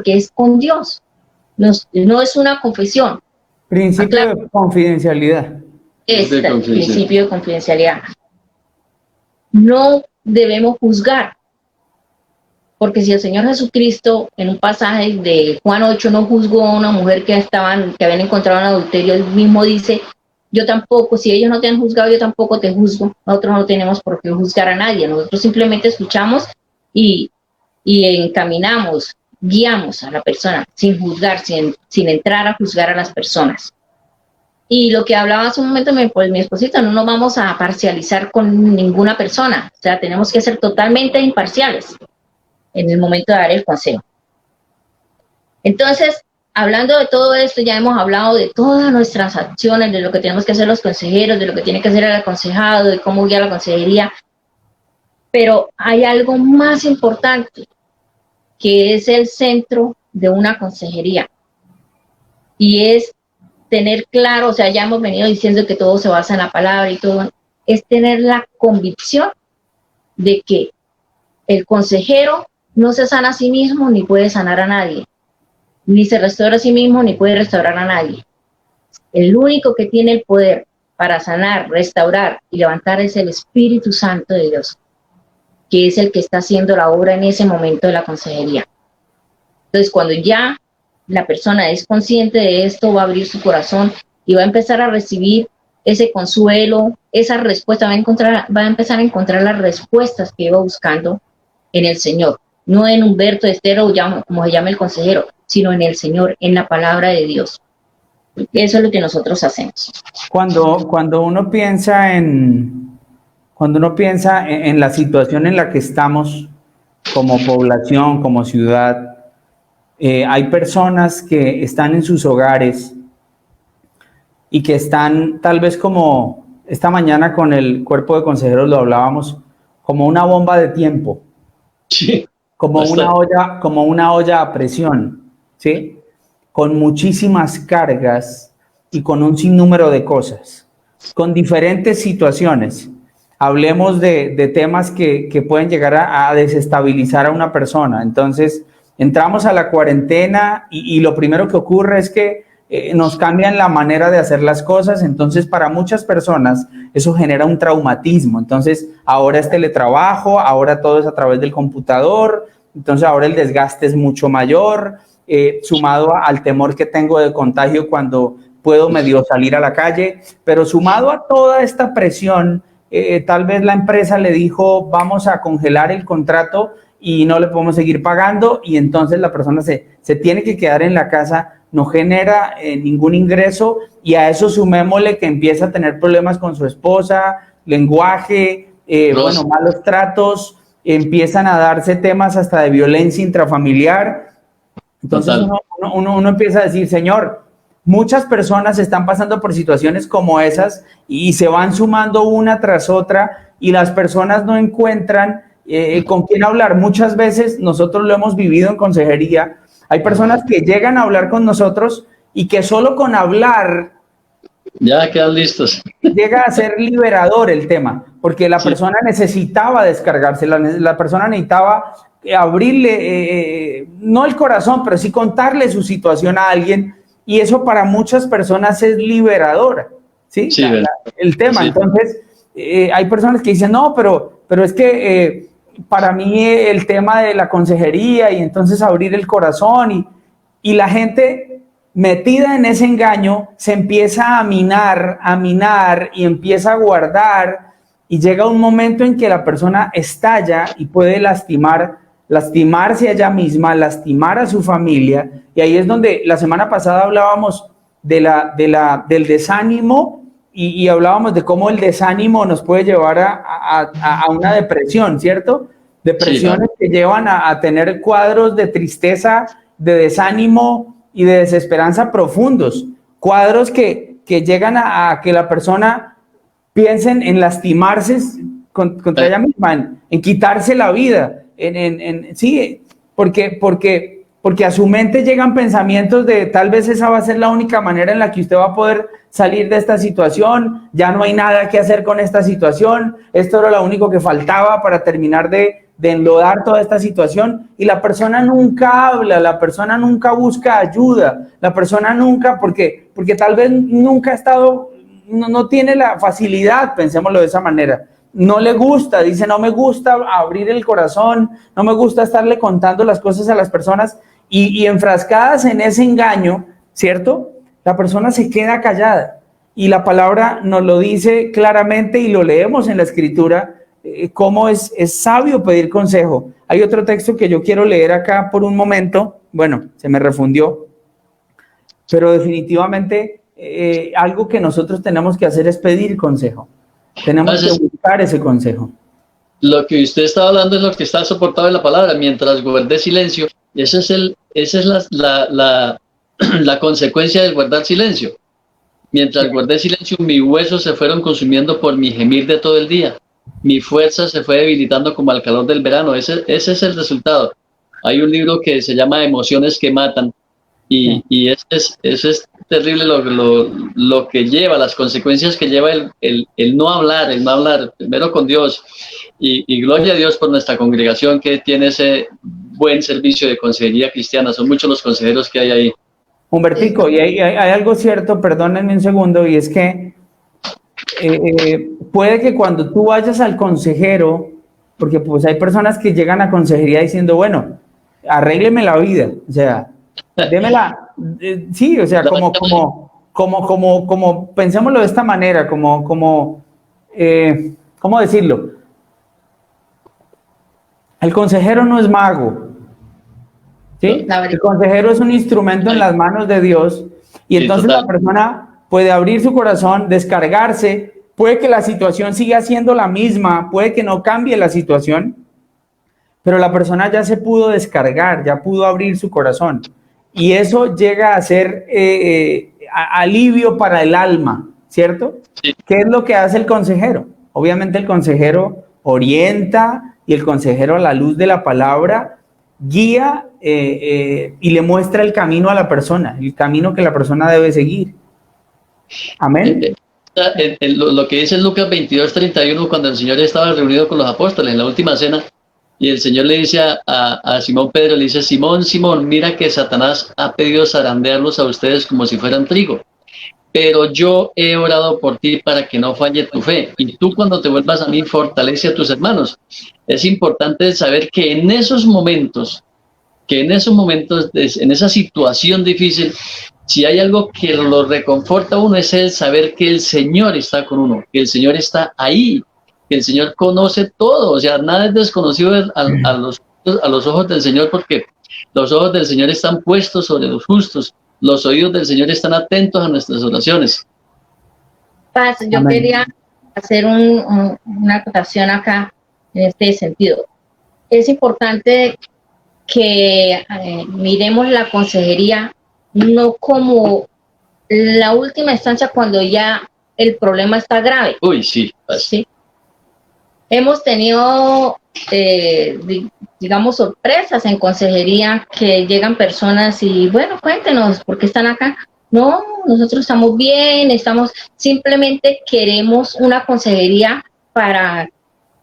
es con Dios. No es una confesión.
Principio de confidencialidad.
Principio de confidencialidad. No debemos juzgar, porque si el Señor Jesucristo en un pasaje de Juan 8 no juzgó a una mujer que habían encontrado en adulterio, él mismo dice, yo tampoco, si ellos no te han juzgado, yo tampoco te juzgo. Nosotros no tenemos por qué juzgar a nadie, nosotros simplemente escuchamos y encaminamos, guiamos a la persona sin juzgar, sin entrar a juzgar a las personas. Y lo que hablaba hace un momento mi esposita, no nos vamos a parcializar con ninguna persona, o sea, tenemos que ser totalmente imparciales en el momento de dar el consejo. Entonces, hablando de todo esto, ya hemos hablado de todas nuestras acciones, de lo que tenemos que hacer los consejeros, de lo que tiene que hacer el aconsejado, de cómo guiar la consejería, pero hay algo más importante, que es el centro de una consejería, y es tener claro, o sea, ya hemos venido diciendo que todo se basa en la palabra y todo, es tener la convicción de que el consejero no se sana a sí mismo ni puede sanar a nadie, ni se restaura a sí mismo ni puede restaurar a nadie. El único que tiene el poder para sanar, restaurar y levantar es el Espíritu Santo de Dios, que es el que está haciendo la obra en ese momento de la consejería. Entonces, cuando ya la persona es consciente de esto, va a abrir su corazón y va a empezar a recibir ese consuelo, esa respuesta, va a empezar a encontrar las respuestas que iba buscando en el Señor, no en Humberto, Esther o como se llama el consejero, sino en el Señor, en la palabra de Dios. Eso es lo que nosotros hacemos.
Cuando uno piensa en la situación en la que estamos como población, como ciudad, hay personas que están en sus hogares y que están tal vez como esta mañana con el cuerpo de consejeros lo hablábamos, como una bomba de tiempo,
Sí,
como una olla a presión, ¿sí? Con muchísimas cargas y con un sinnúmero de cosas, con diferentes situaciones. Hablemos de temas que pueden llegar a desestabilizar a una persona. Entonces, entramos a la cuarentena y lo primero que ocurre es que nos cambian la manera de hacer las cosas. Entonces, para muchas personas eso genera un traumatismo. Entonces, ahora es teletrabajo, ahora todo es a través del computador, entonces ahora el desgaste es mucho mayor, sumado al temor que tengo de contagio cuando puedo medio salir a la calle, pero sumado a toda esta presión, tal vez la empresa le dijo, vamos a congelar el contrato y no le podemos seguir pagando, y entonces la persona se tiene que quedar en la casa, no genera ningún ingreso, y a eso sumémosle que empieza a tener problemas con su esposa, lenguaje, malos tratos, empiezan a darse temas hasta de violencia intrafamiliar. Entonces uno empieza a decir, Señor, muchas personas están pasando por situaciones como esas y se van sumando una tras otra y las personas no encuentran con quién hablar. Muchas veces nosotros lo hemos vivido en consejería. Hay personas que llegan a hablar con nosotros y que solo con hablar
ya quedan listos.
Llega a ser liberador el tema, porque la persona necesitaba descargarse, la persona necesitaba abrirle, no el corazón, pero sí contarle su situación a alguien, y eso para muchas personas es liberador, ¿sí? El tema. Sí. Entonces, hay personas que dicen, no, pero es que para mí el tema de la consejería y entonces abrir el corazón y la gente metida en ese engaño se empieza a minar y empieza a guardar, y llega un momento en que la persona estalla y puede lastimarse a ella misma, lastimar a su familia, y ahí es donde la semana pasada hablábamos del desánimo y hablábamos de cómo el desánimo nos puede llevar a una depresión, ¿cierto? Depresiones que llevan a tener cuadros de tristeza, de desánimo y de desesperanza profundos, cuadros que que llegan a que la persona piensen en lastimarse contra ella misma, en quitarse la vida, sí, porque a su mente llegan pensamientos de tal vez esa va a ser la única manera en la que usted va a poder salir de esta situación, ya no hay nada que hacer con esta situación, esto era lo único que faltaba para terminar de enlodar toda esta situación, y la persona nunca habla, la persona nunca busca ayuda, la persona nunca, porque tal vez nunca ha estado, no tiene la facilidad, pensémoslo de esa manera, no le gusta, dice, no me gusta abrir el corazón, no me gusta estarle contando las cosas a las personas, y enfrascadas en ese engaño, ¿cierto? La persona se queda callada, y la palabra nos lo dice claramente, y lo leemos en la Escritura, cómo es sabio pedir consejo. Hay otro texto que yo quiero leer acá por un momento, bueno, se me refundió, pero definitivamente algo que nosotros tenemos que hacer es pedir consejo. Tenemos que buscar ese consejo.
Lo que usted está hablando es lo que está soportado en la palabra, mientras guardé silencio. Esa es la consecuencia del guardar silencio. Mientras guardé silencio, mis huesos se fueron consumiendo por mi gemir de todo el día. Mi fuerza se fue debilitando como al calor del verano. Ese es el resultado. Hay un libro que se llama Emociones que matan, y eso es terrible lo que lleva, las consecuencias que lleva el no hablar, primero con Dios, y gloria a Dios por nuestra congregación que tiene ese buen servicio de consejería cristiana. Son muchos los consejeros que hay ahí.
Humbertico, y hay algo cierto, perdónenme un segundo, y es que puede que cuando tú vayas al consejero, porque pues hay personas que llegan a consejería diciendo, bueno, arrégleme la vida, o sea, démela, sí, o sea, como pensémoslo de esta manera, ¿cómo decirlo? El consejero no es mago, ¿sí? El consejero es un instrumento en las manos de Dios, y entonces la persona puede abrir su corazón, descargarse, puede que la situación siga siendo la misma, puede que no cambie la situación, pero la persona ya se pudo descargar, ya pudo abrir su corazón, y eso llega a ser alivio para el alma, ¿cierto?
Sí.
¿Qué es lo que hace el consejero? Obviamente el consejero orienta, y el consejero, a la luz de la palabra, guía y le muestra el camino a la persona, el camino que la persona debe seguir. Amén.
Lo que dice Lucas 22:31, cuando el Señor estaba reunido con los apóstoles en la última cena, y el Señor le dice a Simón Pedro, le dice, Simón, Simón, mira que Satanás ha pedido zarandearlos a ustedes como si fueran trigo, pero yo he orado por ti para que no falle tu fe, y tú cuando te vuelvas a mí fortalece a tus hermanos. Es importante saber que en esos momentos, en esa situación difícil, si hay algo que lo reconforta a uno, es el saber que el Señor está con uno, que el Señor está ahí, que el Señor conoce todo. O sea, nada es desconocido a los ojos del Señor, porque los ojos del Señor están puestos sobre los justos, los oídos del Señor están atentos a nuestras oraciones.
Paz, yo
Amén.
quería hacer una acotación acá en este sentido. Es importante que miremos la consejería no como la última instancia cuando ya el problema está grave.
Uy, sí.
¿Sí? Hemos tenido, digamos, sorpresas en consejería, que llegan personas y, bueno, cuéntenos, ¿por qué están acá? No, nosotros estamos bien, simplemente queremos una consejería para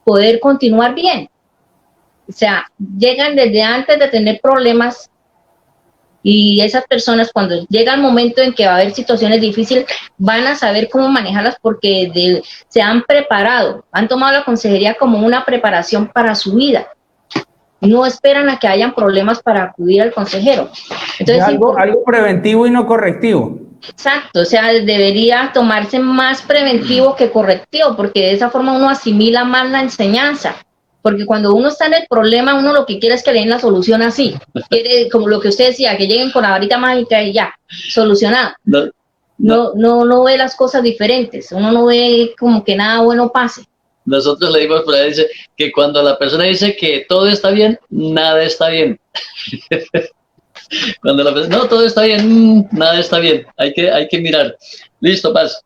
poder continuar bien. O sea, llegan desde antes de tener problemas, y esas personas, cuando llega el momento en que va a haber situaciones difíciles, van a saber cómo manejarlas, porque se han preparado, han tomado la consejería como una preparación para su vida. No esperan a que hayan problemas para acudir al consejero. Entonces,
algo preventivo y no correctivo.
Exacto, o sea, debería tomarse más preventivo que correctivo, porque de esa forma uno asimila más la enseñanza. Porque cuando uno está en el problema, uno lo que quiere es que le den la solución así. Quiere, como lo que usted decía, que lleguen con la varita mágica y ya, solucionado. No ve las cosas diferentes. Uno no ve como que nada bueno pase.
Nosotros leímos por ahí, dice que cuando la persona dice que todo está bien, nada está bien. Cuando la persona, no, todo está bien, nada está bien. Hay que mirar. Listo, Paz.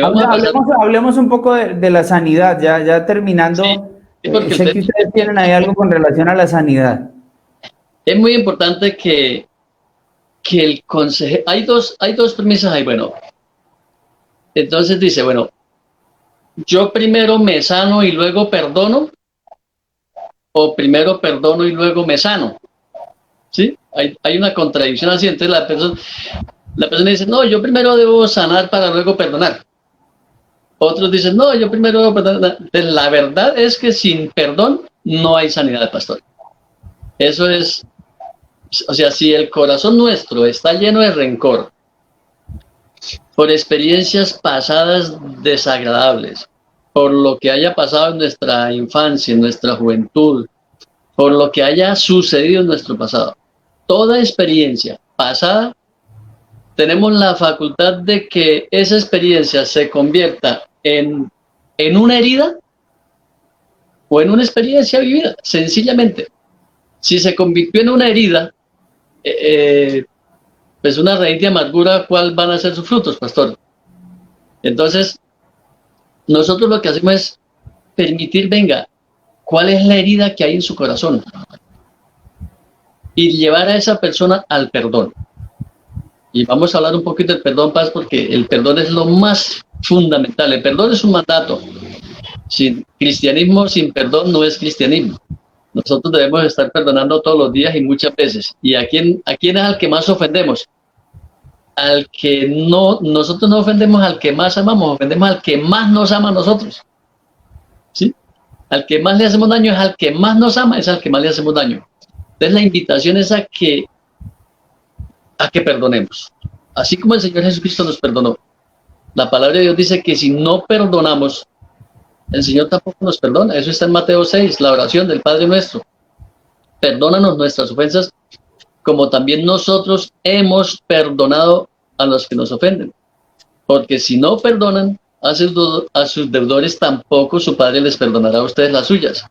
Vamos a pasar.
Hablemos un poco de la sanidad, ya terminando.
Sí, porque
sé que ustedes tienen ahí algo con relación a la sanidad.
Es muy importante que el consejero, hay dos premisas ahí, bueno. Entonces dice, bueno, yo primero me sano y luego perdono, o primero perdono y luego me sano. ¿Sí? Hay una contradicción así, entonces la persona dice, no, yo primero debo sanar para luego perdonar. Otros dicen, no, yo primero debo perdonar. Entonces, la verdad es que sin perdón no hay sanidad, pastor. Eso es, o sea, si el corazón nuestro está lleno de rencor por experiencias pasadas desagradables, por lo que haya pasado en nuestra infancia, en nuestra juventud, por lo que haya sucedido en nuestro pasado, toda experiencia pasada, tenemos la facultad de que esa experiencia se convierta en una herida o en una experiencia vivida, sencillamente. Si se convirtió en una herida, pues una raíz de amargura, ¿cuál van a ser sus frutos, pastor? Entonces, nosotros lo que hacemos es permitir, venga, ¿cuál es la herida que hay en su corazón? Y llevar a esa persona al perdón. Y vamos a hablar un poquito del perdón, Paz, porque el perdón es lo más fundamental. El perdón es un mandato. Sin cristianismo, sin perdón, no es cristianismo. Nosotros debemos estar perdonando todos los días y muchas veces. ¿Y a quién es al que más ofendemos? Al que no, nosotros no ofendemos al que más amamos, ofendemos al que más nos ama a nosotros. ¿Sí? Al que más le hacemos daño es al que más nos ama, es al que más le hacemos daño. Entonces la invitación es a que perdonemos. Así como el Señor Jesucristo nos perdonó. La palabra de Dios dice que si no perdonamos, el Señor tampoco nos perdona. Eso está en Mateo 6, la oración del Padre Nuestro. Perdónanos nuestras ofensas, como también nosotros hemos perdonado a los que nos ofenden. Porque si no perdonan a sus deudores, tampoco su Padre les perdonará a ustedes las suyas.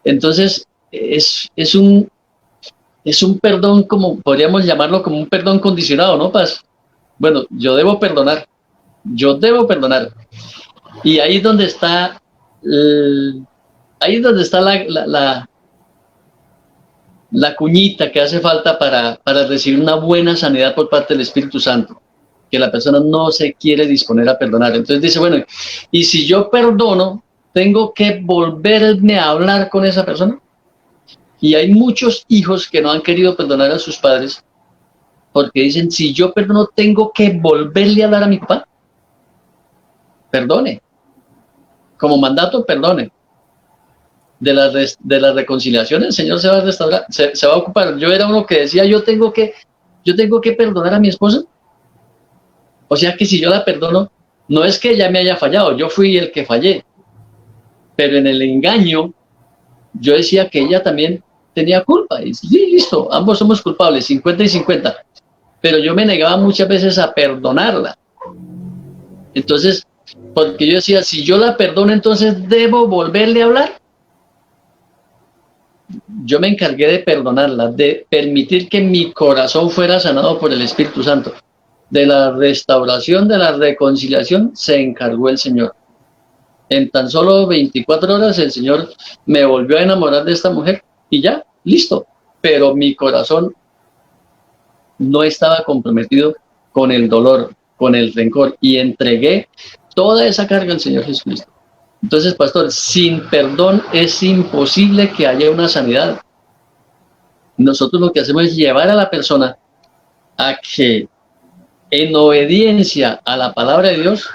Entonces, es un perdón, como podríamos llamarlo, como un perdón condicionado, ¿no, Paz? Bueno, yo debo perdonar. Y ahí es donde está, la cuñita que hace falta para recibir una buena sanidad por parte del Espíritu Santo, que la persona no se quiere disponer a perdonar. Entonces dice, bueno, y si yo perdono, ¿tengo que volverme a hablar con esa persona? Y hay muchos hijos que no han querido perdonar a sus padres porque dicen, si yo perdono, ¿tengo que volverle a hablar a mi papá? Perdone. Como mandato, perdone. De la reconciliación, el Señor se va a restaurar, se va a ocupar. Yo era uno que decía, yo tengo que perdonar a mi esposa. O sea que si yo la perdono, no es que ella me haya fallado, yo fui el que fallé. Pero en el engaño, yo decía que ella también tenía culpa. Y sí, listo, ambos somos culpables, 50 y 50. Pero yo me negaba muchas veces a perdonarla. Entonces, porque yo decía, si yo la perdono, entonces debo volverle a hablar. Yo me encargué de perdonarla, de permitir que mi corazón fuera sanado por el Espíritu Santo. De la restauración, de la reconciliación, se encargó el Señor. En tan solo 24 horas el Señor me volvió a enamorar de esta mujer y ya, listo. Pero mi corazón no estaba comprometido con el dolor, con el rencor, y entregué toda esa carga al Señor Jesucristo. Entonces, pastor, sin perdón es imposible que haya una sanidad. Nosotros lo que hacemos es llevar a la persona a que, en obediencia a la palabra de Dios,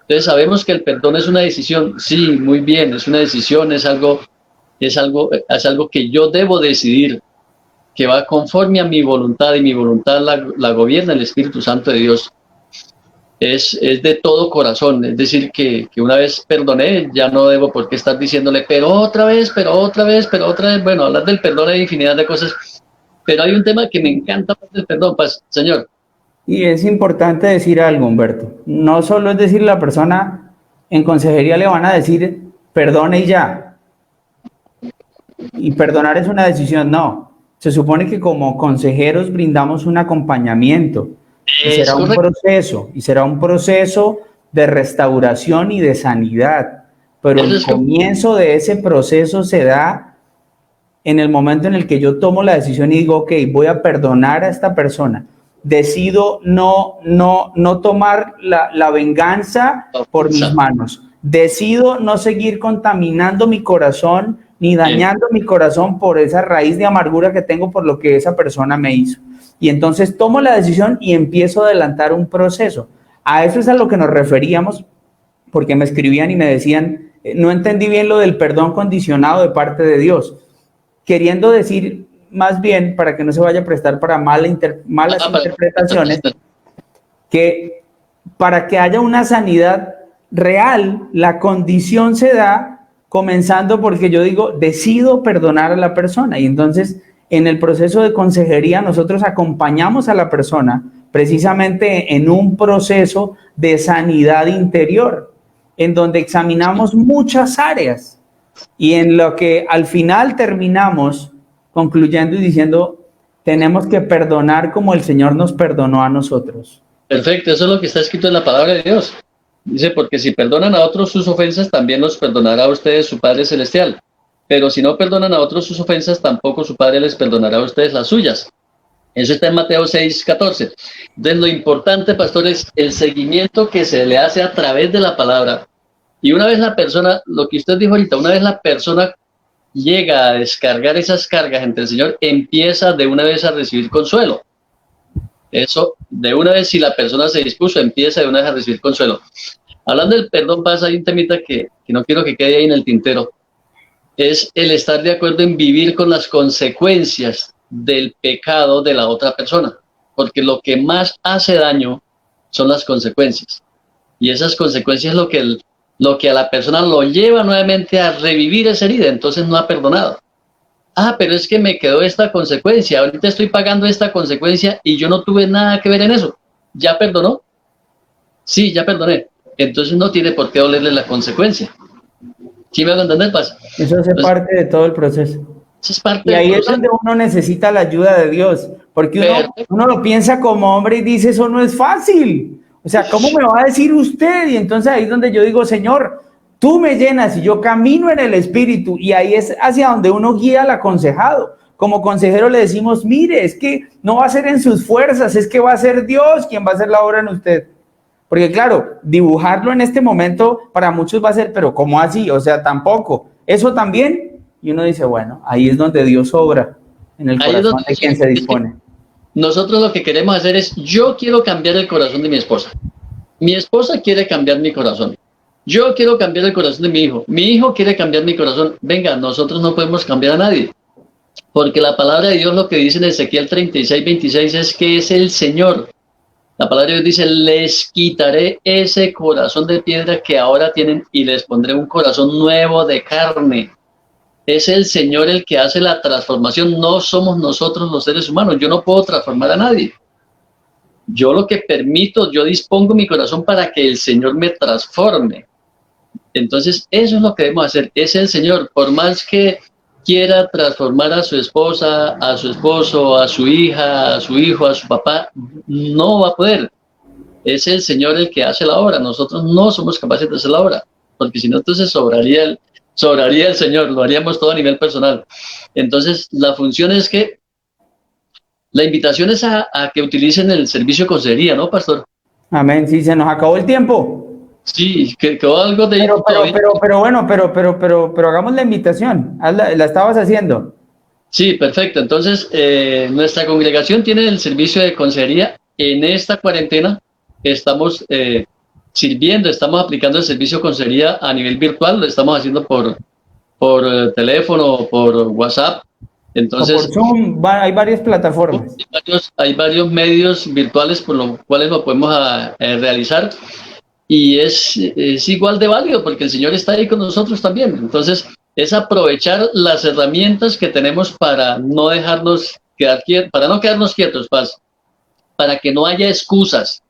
entonces sabemos que el perdón es una decisión. Sí, muy bien, es una decisión, es algo que yo debo decidir, que va conforme a mi voluntad, y mi voluntad la gobierna el Espíritu Santo de Dios. Es de todo corazón, es decir, que una vez perdoné, ya no debo por qué estar diciéndole, pero otra vez. Bueno, hablar del perdón hay infinidad de cosas, pero hay un tema que me encanta del perdón, pues, Señor.
Y es importante decir algo, Humberto. No solo es decir, la persona en consejería le van a decir, perdone y ya. Y perdonar es una decisión, no. Se supone que como consejeros brindamos un acompañamiento. Y será un proceso, y será un proceso de restauración y de sanidad. Pero el comienzo de ese proceso se da en el momento en el que yo tomo la decisión y digo, ok, voy a perdonar a esta persona. Decido no tomar la venganza por mis manos. Decido no seguir contaminando mi corazón ni dañando mi corazón por esa raíz de amargura que tengo por lo que esa persona me hizo. Y entonces tomo la decisión y empiezo a adelantar un proceso. A eso es a lo que nos referíamos, porque me escribían y me decían, no entendí bien lo del perdón condicionado de parte de Dios, queriendo decir más bien, para que no se vaya a prestar para malas interpretaciones, que para que haya una sanidad real, la condición se da comenzando porque yo digo, decido perdonar a la persona. Y entonces, en el proceso de consejería, nosotros acompañamos a la persona precisamente en un proceso de sanidad interior, en donde examinamos muchas áreas y en lo que al final terminamos concluyendo y diciendo, tenemos que perdonar como el Señor nos perdonó a nosotros.
Perfecto, eso es lo que está escrito en la palabra de Dios. Dice, porque si perdonan a otros sus ofensas, también los perdonará a ustedes su Padre Celestial. Pero si no perdonan a otros sus ofensas, tampoco su Padre les perdonará a ustedes las suyas. Eso está en Mateo 6:14. Entonces, lo importante, pastor, es el seguimiento que se le hace a través de la palabra. Y una vez la persona, lo que usted dijo ahorita, una vez la persona llega a descargar esas cargas entre el Señor, empieza de una vez a recibir consuelo. Eso, de una vez, si la persona se dispuso, empieza de una vez a recibir consuelo. Hablando del perdón, pasa, hay un temita que no quiero que quede ahí en el tintero. Es el estar de acuerdo en vivir con las consecuencias del pecado de la otra persona. Porque lo que más hace daño son las consecuencias. Y esas consecuencias es lo que a la persona lo lleva nuevamente a revivir esa herida. Entonces no ha perdonado. Pero es que me quedó esta consecuencia, ahorita estoy pagando esta consecuencia y yo no tuve nada que ver en eso. ¿Ya perdonó? Sí, ya perdoné. Entonces no tiene por qué dolerle la consecuencia. ¿Sí me hago entender, Paz?
Eso hace parte de todo el proceso.
Eso es parte
y ahí es donde uno necesita la ayuda de Dios, porque uno lo piensa como hombre y dice, eso no es fácil. O sea, ¿cómo me va a decir usted? Y entonces ahí es donde yo digo, Señor, tú me llenas y yo camino en el Espíritu, y ahí es hacia donde uno guía al aconsejado. Como consejero le decimos, mire, es que no va a ser en sus fuerzas, es que va a ser Dios quien va a hacer la obra en usted. Porque claro, dibujarlo en este momento para muchos va a ser, pero ¿cómo así? O sea, tampoco. Eso también. Y uno dice, bueno, ahí es donde Dios obra en el corazón de quien se dispone.
Nosotros lo que queremos hacer es, yo quiero cambiar el corazón de mi esposa. Mi esposa quiere cambiar mi corazón. Yo quiero cambiar el corazón de mi hijo quiere cambiar mi corazón. Venga, nosotros no podemos cambiar a nadie, porque la palabra de Dios lo que dice en Ezequiel 36:26 es que es el Señor. La palabra de Dios dice, les quitaré ese corazón de piedra que ahora tienen y les pondré un corazón nuevo de carne. Es el Señor el que hace la transformación, no somos nosotros los seres humanos. Yo no puedo transformar a nadie. Yo lo que permito, yo dispongo mi corazón para que el Señor me transforme. Entonces, eso es lo que debemos hacer. Es el Señor, por más que quiera transformar a su esposa, a su esposo, a su hija, a su hijo, a su papá, no va a poder. Es el Señor el que hace la obra. Nosotros no somos capaces de hacer la obra, porque si no, entonces sobraría el Señor, lo haríamos todo a nivel personal. Entonces, la función es que, la invitación es a que utilicen el servicio de consejería, ¿no, pastor?
Amén, sí, se nos acabó el tiempo.
Sí, quedó algo de...
Pero hagamos la invitación, la estabas haciendo.
Sí, perfecto. Entonces, nuestra congregación tiene el servicio de consejería. En esta cuarentena estamos sirviendo, estamos aplicando el servicio de consejería a nivel virtual, lo estamos haciendo por teléfono, por WhatsApp. Entonces,
por Zoom, hay varias plataformas.
Hay varios medios virtuales por los cuales lo podemos realizar. Y es igual de válido porque el Señor está ahí con nosotros también. Entonces, es aprovechar las herramientas que tenemos para no dejarnos quedar quietos, para no quedarnos quietos, para que no haya excusas.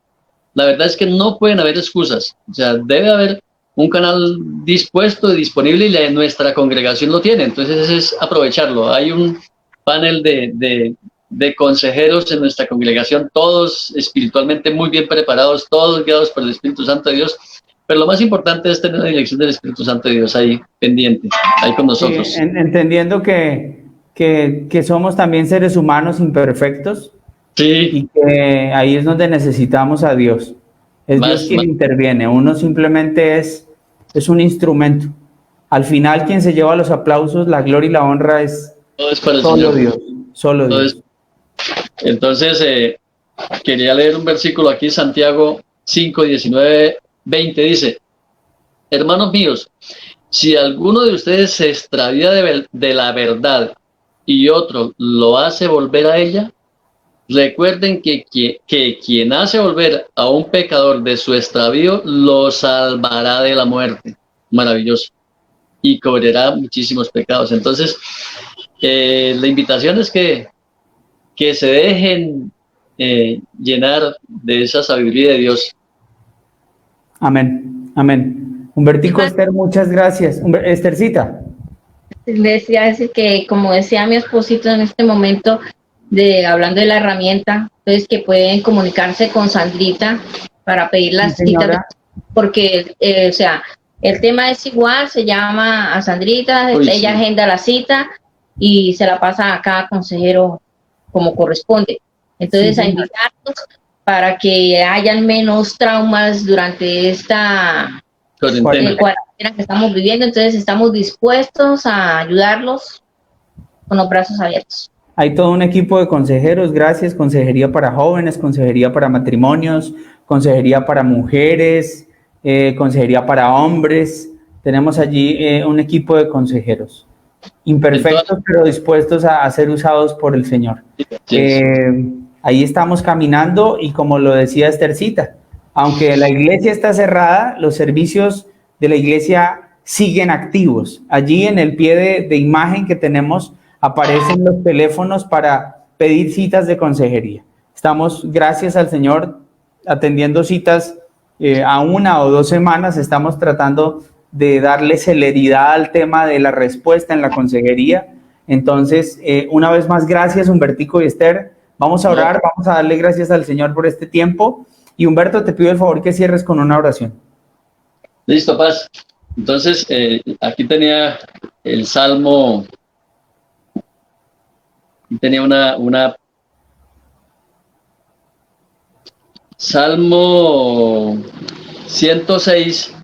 La verdad es que no pueden haber excusas. O sea, debe haber un canal dispuesto y disponible y nuestra congregación lo tiene. Entonces, es aprovecharlo. Hay un panel de de consejeros en nuestra congregación, todos espiritualmente muy bien preparados, todos guiados por el Espíritu Santo de Dios. Pero lo más importante es tener la dirección del Espíritu Santo de Dios ahí pendiente, ahí con nosotros.
Sí, entendiendo que somos también seres humanos imperfectos.
Sí.
Y que ahí es donde necesitamos a Dios. Es Dios quien interviene. Uno simplemente es un instrumento. Al final, quien se lleva los aplausos, la gloria y la honra es
para el
solo
Señor.
Dios. Solo Dios.
Entonces, quería leer un versículo aquí, Santiago 5, 19, 20, dice: hermanos míos, si alguno de ustedes se extravía de la verdad y otro lo hace volver a ella, recuerden que quien hace volver a un pecador de su extravío lo salvará de la muerte. Maravilloso. Y cobrará muchísimos pecados. Entonces, la invitación es que se dejen llenar de esa sabiduría de Dios.
Amén, amén. Humbertico, Esther, muchas gracias. Esthercita.
Les iba a decir que, como decía mi esposito en este momento, hablando de la herramienta, entonces que pueden comunicarse con Sandrita para pedir las citas, porque, o sea, el tema es igual, se llama a Sandrita, ella agenda la cita y se la pasa a cada consejero como corresponde. Entonces, a invitarlos para que hayan menos traumas durante esta cuarentena que estamos viviendo. Entonces, estamos dispuestos a ayudarlos con los brazos abiertos.
Hay todo un equipo de consejeros, gracias, consejería para jóvenes, consejería para matrimonios, consejería para mujeres, consejería para hombres. Tenemos allí un equipo de consejeros, imperfectos pero dispuestos a ser usados por el Señor. Ahí estamos caminando y como lo decía Esthercita, aunque la iglesia está cerrada, los servicios de la iglesia siguen activos. Allí en el pie de imagen que tenemos aparecen los teléfonos para pedir citas de consejería. Estamos, gracias al Señor, atendiendo citas a 1 o 2 semanas. Estamos tratando de darle celeridad al tema de la respuesta en la consejería. Entonces, una vez más, gracias Humbertico y Esther. Vamos a orar, vamos a darle gracias al Señor por este tiempo. Y Humberto, te pido el favor que cierres con una oración.
Listo, Paz. Entonces, aquí tenía el Salmo. Tenía una Salmo 106,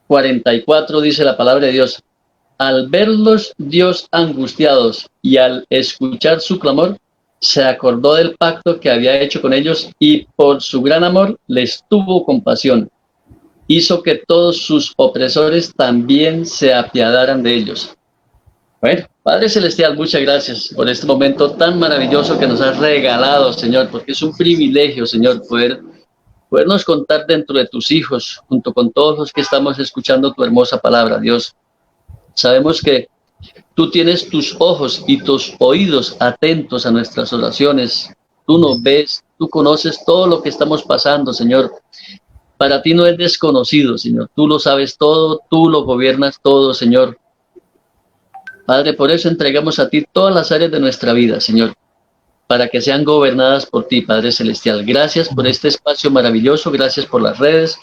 44, dice la palabra de Dios: al verlos Dios angustiados y al escuchar su clamor, se acordó del pacto que había hecho con ellos y por su gran amor les tuvo compasión. Hizo que todos sus opresores también se apiadaran de ellos. Bueno, Padre Celestial, muchas gracias por este momento tan maravilloso que nos has regalado, Señor, porque es un privilegio, Señor, podernos contar dentro de tus hijos, junto con todos los que estamos escuchando tu hermosa palabra, Dios. Sabemos que tú tienes tus ojos y tus oídos atentos a nuestras oraciones. Tú nos ves, tú conoces todo lo que estamos pasando, Señor. Para ti no es desconocido, Señor. Tú lo sabes todo, tú lo gobiernas todo, Señor. Padre, por eso entregamos a ti todas las áreas de nuestra vida, Señor, para que sean gobernadas por ti, Padre Celestial. Gracias por este espacio maravilloso, gracias por las redes,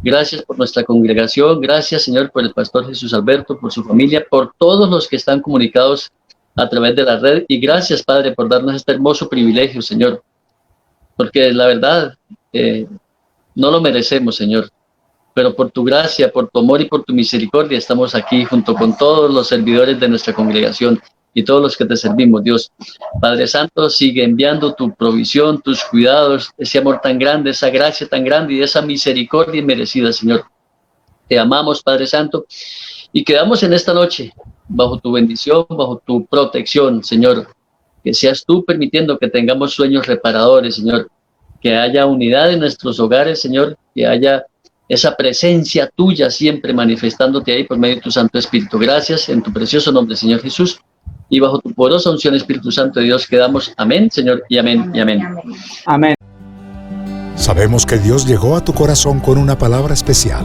gracias por nuestra congregación, gracias, Señor, por el pastor Jesús Alberto, por su familia, por todos los que están comunicados a través de la red, y gracias, Padre, por darnos este hermoso privilegio, Señor, porque la verdad, no lo merecemos, Señor. Pero por tu gracia, por tu amor y por tu misericordia estamos aquí junto con todos los servidores de nuestra congregación y todos los que te servimos, Dios. Padre Santo, sigue enviando tu provisión, tus cuidados, ese amor tan grande, esa gracia tan grande y esa misericordia inmerecida, Señor. Te amamos, Padre Santo, y quedamos en esta noche bajo tu bendición, bajo tu protección, Señor. Que seas tú permitiendo que tengamos sueños reparadores, Señor. Que haya unidad en nuestros hogares, Señor, que haya esa presencia tuya siempre manifestándote ahí por medio de tu Santo Espíritu. Gracias en tu precioso nombre, Señor Jesús, y bajo tu poderosa unción, Espíritu Santo de Dios, quedamos. Amén, Señor, y amén, y amén.
Amén.
Sabemos que Dios llegó a tu corazón con una palabra especial.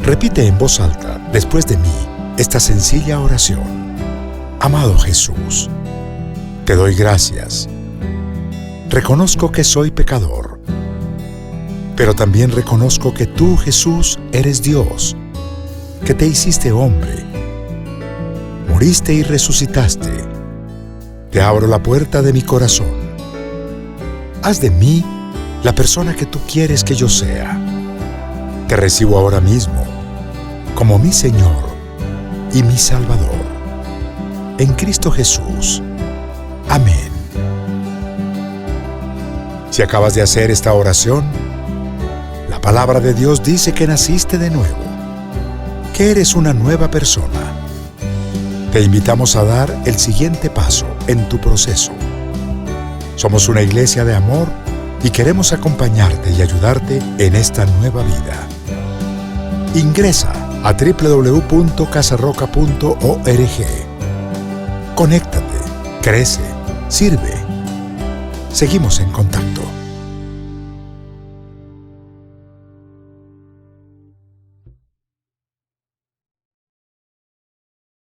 Repite en voz alta, después de mí, esta sencilla oración. Amado Jesús, Te doy gracias. Reconozco que soy pecador, pero también reconozco que tú, Jesús, eres Dios, que te hiciste hombre, moriste y resucitaste. Te abro la puerta de mi corazón. Haz de mí la persona que tú quieres que yo sea. Te recibo ahora mismo como mi Señor y mi Salvador. En Cristo Jesús. Amén. Si acabas de hacer esta oración, la palabra de Dios dice que naciste de nuevo, que eres una nueva persona. Te invitamos a dar el siguiente paso en tu proceso. Somos una iglesia de amor y queremos acompañarte y ayudarte en esta nueva vida. Ingresa a www.casarroca.org. Conéctate, crece, sirve. Seguimos en contacto.